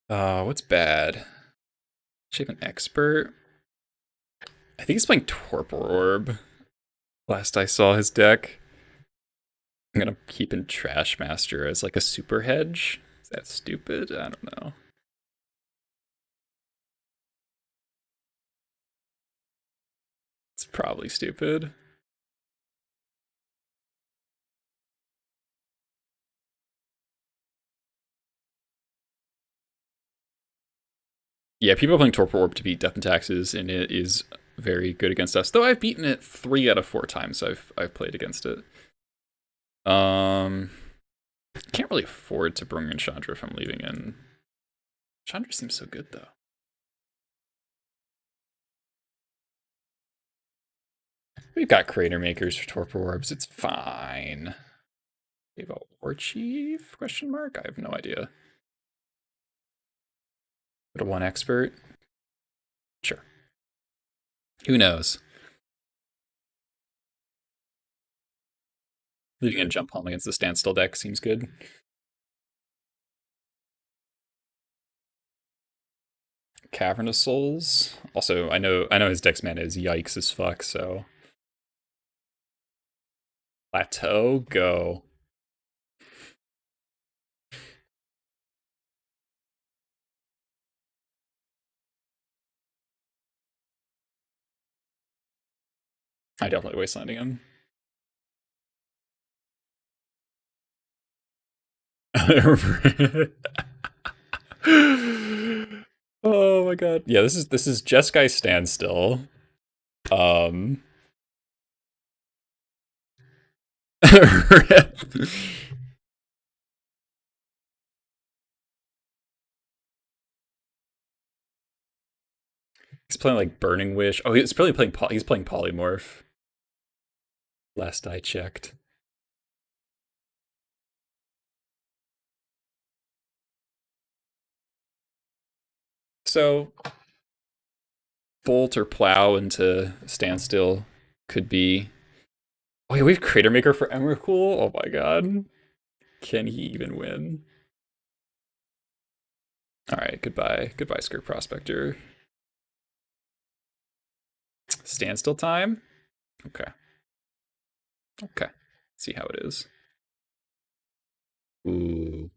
What's bad? Shape an expert. I think he's playing Torpor Orb. Last I saw his deck. I'm gonna keep in Trash Master as like a super hedge. Is that stupid? I don't know. It's probably stupid. Yeah, people are playing Torpor Orb to beat Death and Taxes, and it is very good against us. Though I've beaten it 3 out of 4 times I've played against it. Can't really afford to bring in Chandra if I'm leaving in. Chandra seems so good though. We've got Crater Makers for Torpor Orbs. It's fine. We have a War Chief? Question mark? I have no idea. But a 1 expert? Sure. Who knows? Leaving a jump home against the Standstill deck seems good. Cavern of Souls. Also, I know his deck's mana is yikes as fuck, so. Plateau, go. I definitely wastelanding him. Oh my god. Yeah, this is Jeskai Standstill. He's playing like Burning Wish. Oh, he's probably playing he's playing Polymorph. Last I checked. So Bolt or Plow into Standstill could be. Oh yeah, we have Crater Maker for Emrakul. Oh my god. Can he even win? All right, goodbye. Goodbye, Skirt Prospector. Standstill time? Okay. Okay. See how it is. Ooh.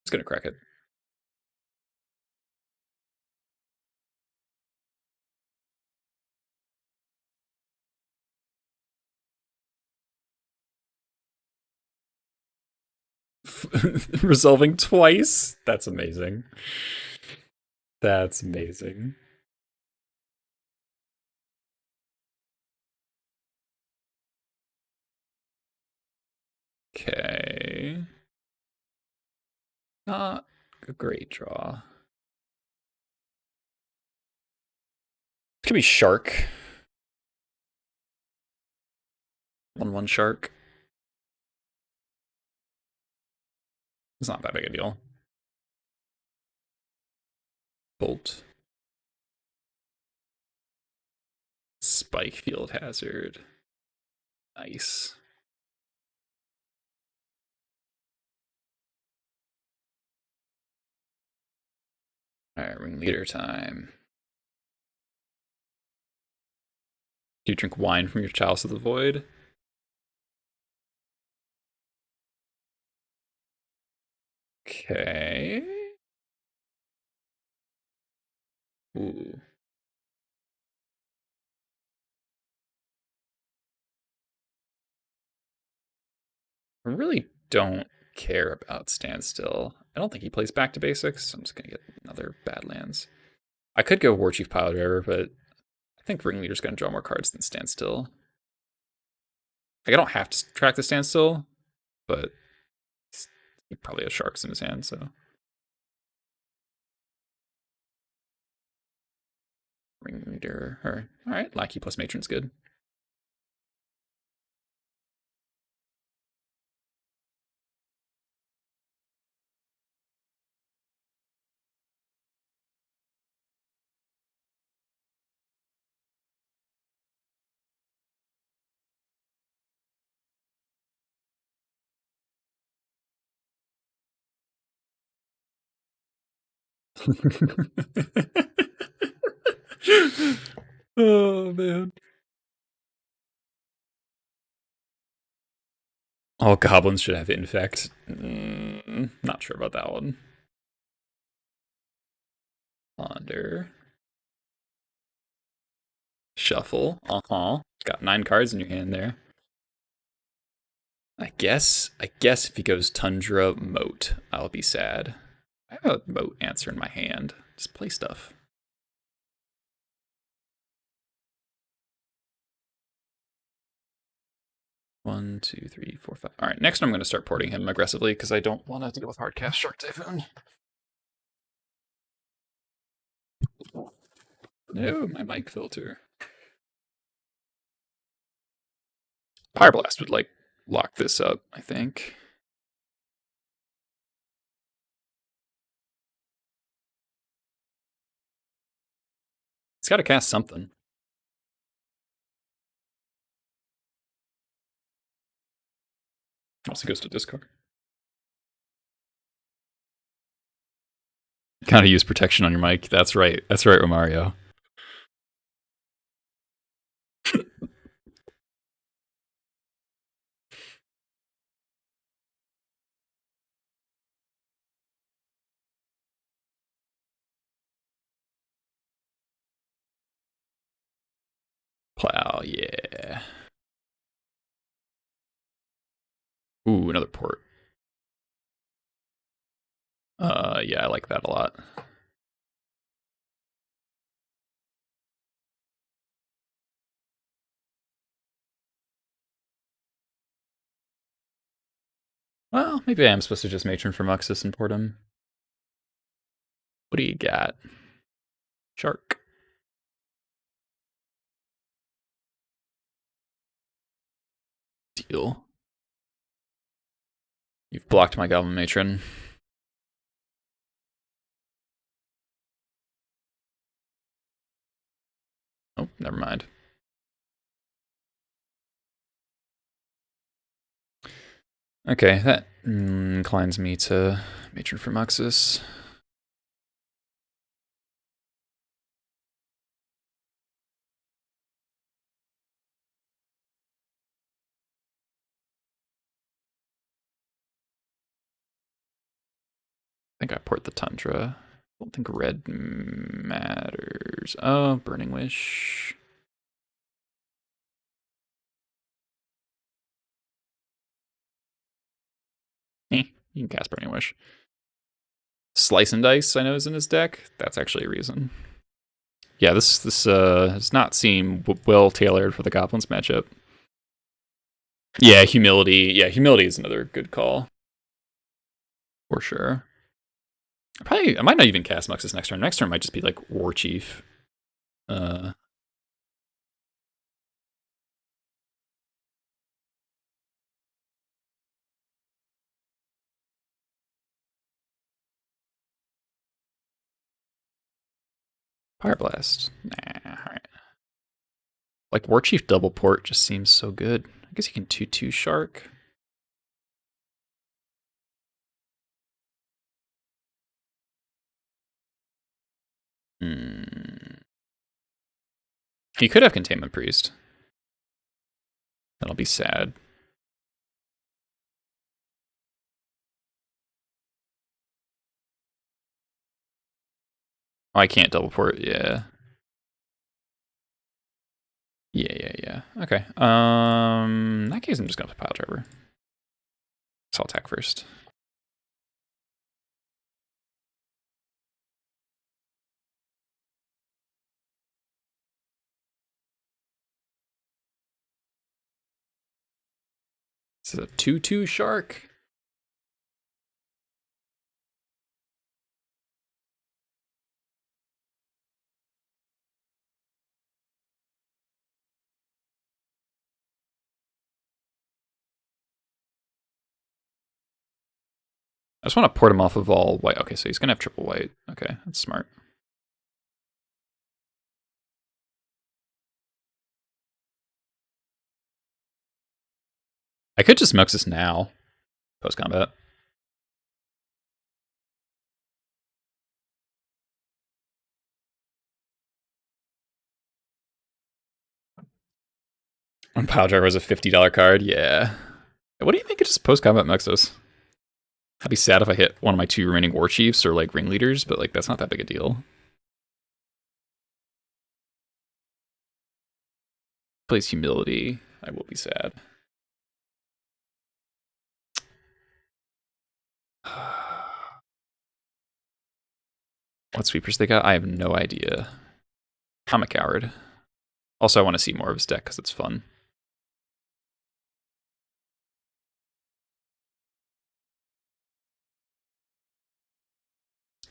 It's gonna crack it. Resolving twice? That's amazing. That's amazing. Okay. Not a great draw. It could be Shark. 1/1 Shark. It's not that big a deal. Bolt. Spike Field Hazard. Nice. Alright, ringleader time. Do you drink wine from your chalice of the void? Okay. Ooh. I really don't care about Standstill. I don't think he plays back to basics. I'm just gonna get another Badlands. I could go Warchief Pile Driver, but I think Ringleader's gonna draw more cards than Standstill. Like, I don't have to track the Standstill, but he probably has Sharks in his hand, so. Ringleader, or alright, Lackey plus Matron's good. Oh man. All goblins should have infect. Not sure about that one. Ponder. Shuffle. Got 9 cards in your hand there. I guess if he goes Tundra Moat, I'll be sad. I have a Moat answer in my hand. Just play stuff. One, two, three, four, five. All right, next I'm going to start porting him aggressively because I don't want to deal with Hardcast Shark Typhoon. No, my mic filter. Pyroblast would like lock this up, I think. He's got to cast something. Also goes to discard. Gotta use protection on your mic. That's right. That's right, Romario. Plow, yeah. Ooh, another port. Yeah, I like that a lot. Well, maybe I am supposed to just matron for Muxus and port him. What do you got? Shark. Deal. You've blocked my Goblin Matron. never mind. Okay, that inclines me to Matron for Muxus. I think I port the Tundra. I don't think red matters. Oh, Burning Wish. You can cast Burning Wish. Slice and Dice, I know, is in his deck. That's actually a reason. Yeah, this does not seem well tailored for the Goblins matchup. Yeah, Humility. Yeah, Humility is another good call. For sure. I might not even cast Muxus next turn. Next turn might just be like War Chief. Uh, Fire Blast. Nah, alright. Like War Chief double port just seems so good. I guess you can 2/2 Shark. He could have Containment Priest. That'll be sad. Oh, I can't double port. Yeah. Yeah. Okay. In that case, I'm just gonna play Pile Driver. So I'll attack first. This is a 2/2 Shark. I just want to port him off of all white. Okay, so he's gonna have triple white. Okay, that's smart. I could just Muxus now, post combat. When Pile Driver is a $50 card, yeah. What do you think of just post combat Muxus? I'd be sad if I hit one of my 2 remaining War Chiefs or like Ringleaders, but like that's not that big a deal. Plays Humility. I will be sad. What sweepers they got? I have no idea. I'm a coward. Also, I want to see more of his deck because it's fun.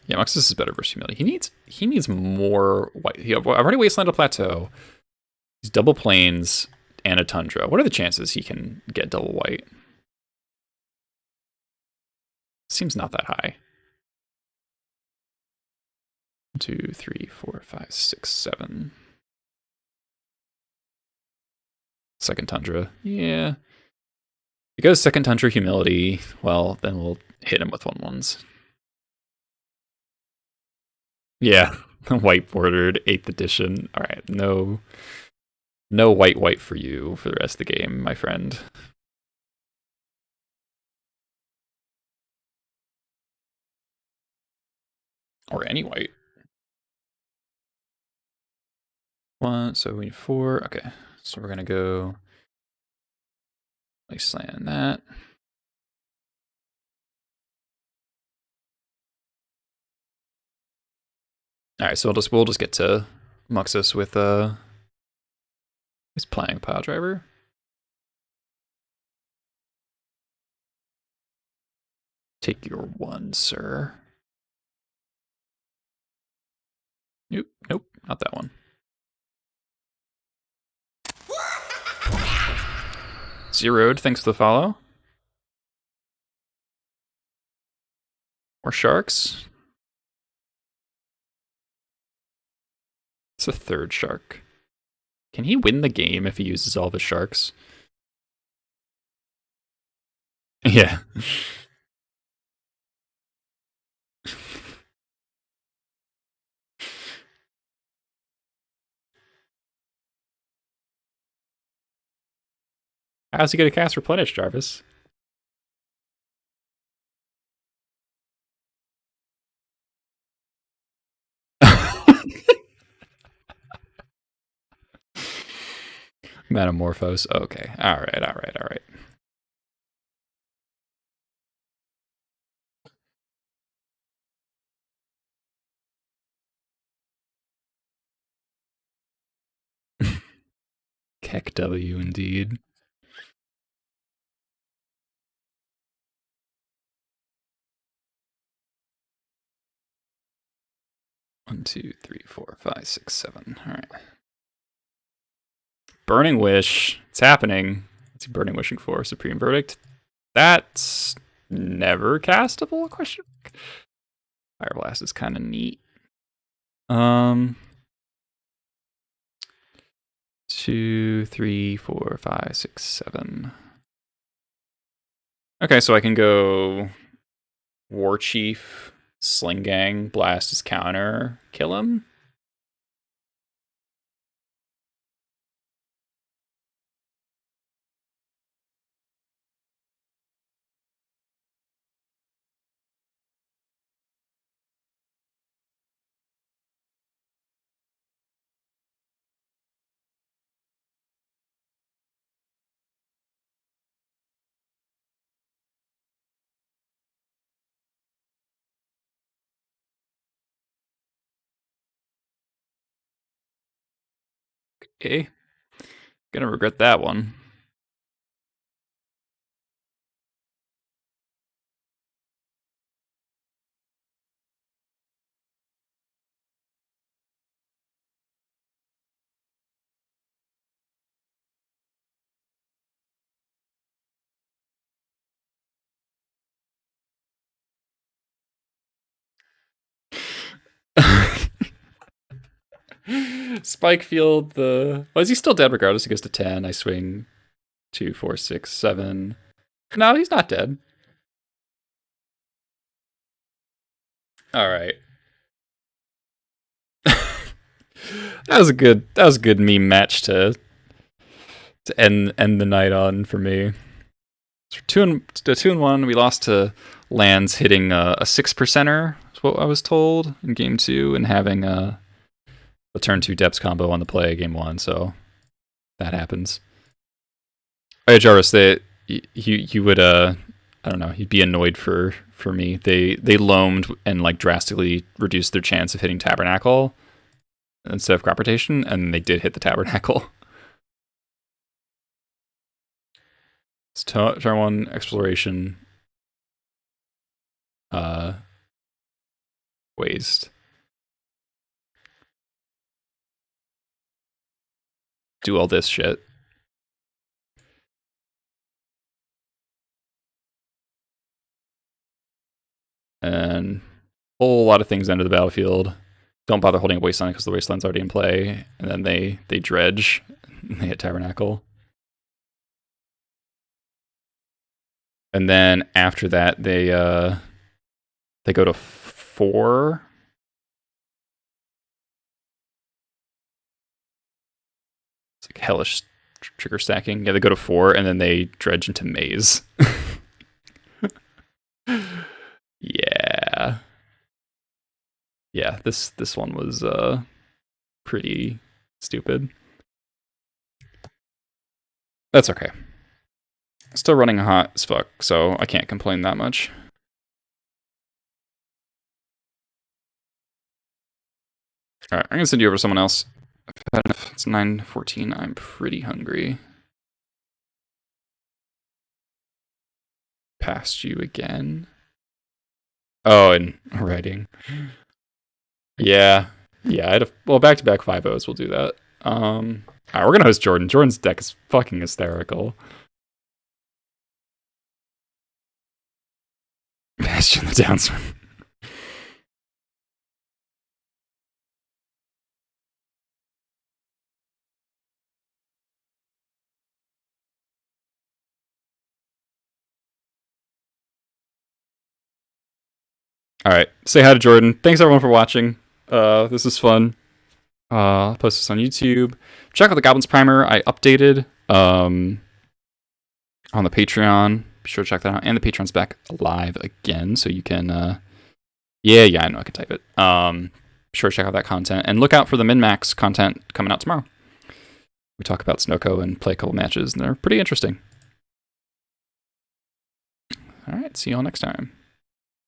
Yeah, Muxus is better versus Humility. He needs more white. I've already wasteland a plateau. He's double plains and a tundra. What are the chances he can get double white? Seems not that high. 1, 2, 3, 4, 5, 6, 7. Second tundra. Yeah. Because second tundra humility, well, then we'll hit him with 1/1s. Yeah. White bordered, 8th edition. Alright, no white for you for the rest of the game, my friend. Or any white. So we need 4. Okay. So we're gonna go wasteland that. Alright, so we'll just get to Muxus with he's playing Pile Driver. Take your 1, sir. Nope, not that one. Zeroed, thanks for the follow. More sharks. It's a 3rd shark. Can he win the game if he uses all of his sharks? Yeah. How's he gonna cast Replenish, Jarvis? Metamorphose. Okay. All right. All right. All right. Keck W indeed. One, two, three, four, five, six, seven. All right. Burning Wish. It's happening. What's he burning wishing for? Supreme Verdict. That's never castable? Question. Fire Blast is kind of neat. Two, three, four, five, six, seven. Okay, so I can go War Chief, Sling Gang, blast his counter, kill him. Okay. Gonna regret that one. Spike Field, the. Well, is he still dead regardless? He goes to 10. I swing 2, 4, 6, 7. No, he's not dead. All right. That was a good meme match to end the night on for me. So 2-1. We lost to lands hitting a 6%er, is what I was told in game 2, and having a turn 2 depths combo on the play game 1. So that happens. Oh, yeah, Jarvis, you would I don't know, you'd be annoyed for me. They loamed and like drastically reduced their chance of hitting Tabernacle instead of Crop Rotation, and they did hit the Tabernacle. It's turn 1 exploration. Waste. Do all this shit. And whole lot of things enter the battlefield. Don't bother holding a wasteland because the wasteland's already in play. And then they dredge. And they hit Tabernacle. And then after that, they go to 4. It's like hellish trigger stacking. Yeah, they go to 4 and then they dredge into Maze. Yeah. Yeah, this one was pretty stupid. That's okay. Still running hot as fuck, so I can't complain that much. Alright, I'm gonna send you over to someone else. It's 9:14. I'm pretty hungry. Past you again. Oh, and writing. Yeah. Yeah, I had back-to-back 5-0s will do that. Alright, we're gonna host Jordan. Jordan's deck is fucking hysterical. Bastion the downswing. All right. Say hi to Jordan. Thanks everyone for watching. This is fun. I'll post this on YouTube. Check out the Goblins Primer I updated on the Patreon. Be sure to check that out. And the Patreon's back live again, so you can. Yeah, I know I can type it. Be sure to check out that content and look out for the min-max content coming out tomorrow. We talk about Snoko and play a couple matches, and they're pretty interesting. All right, see you all next time.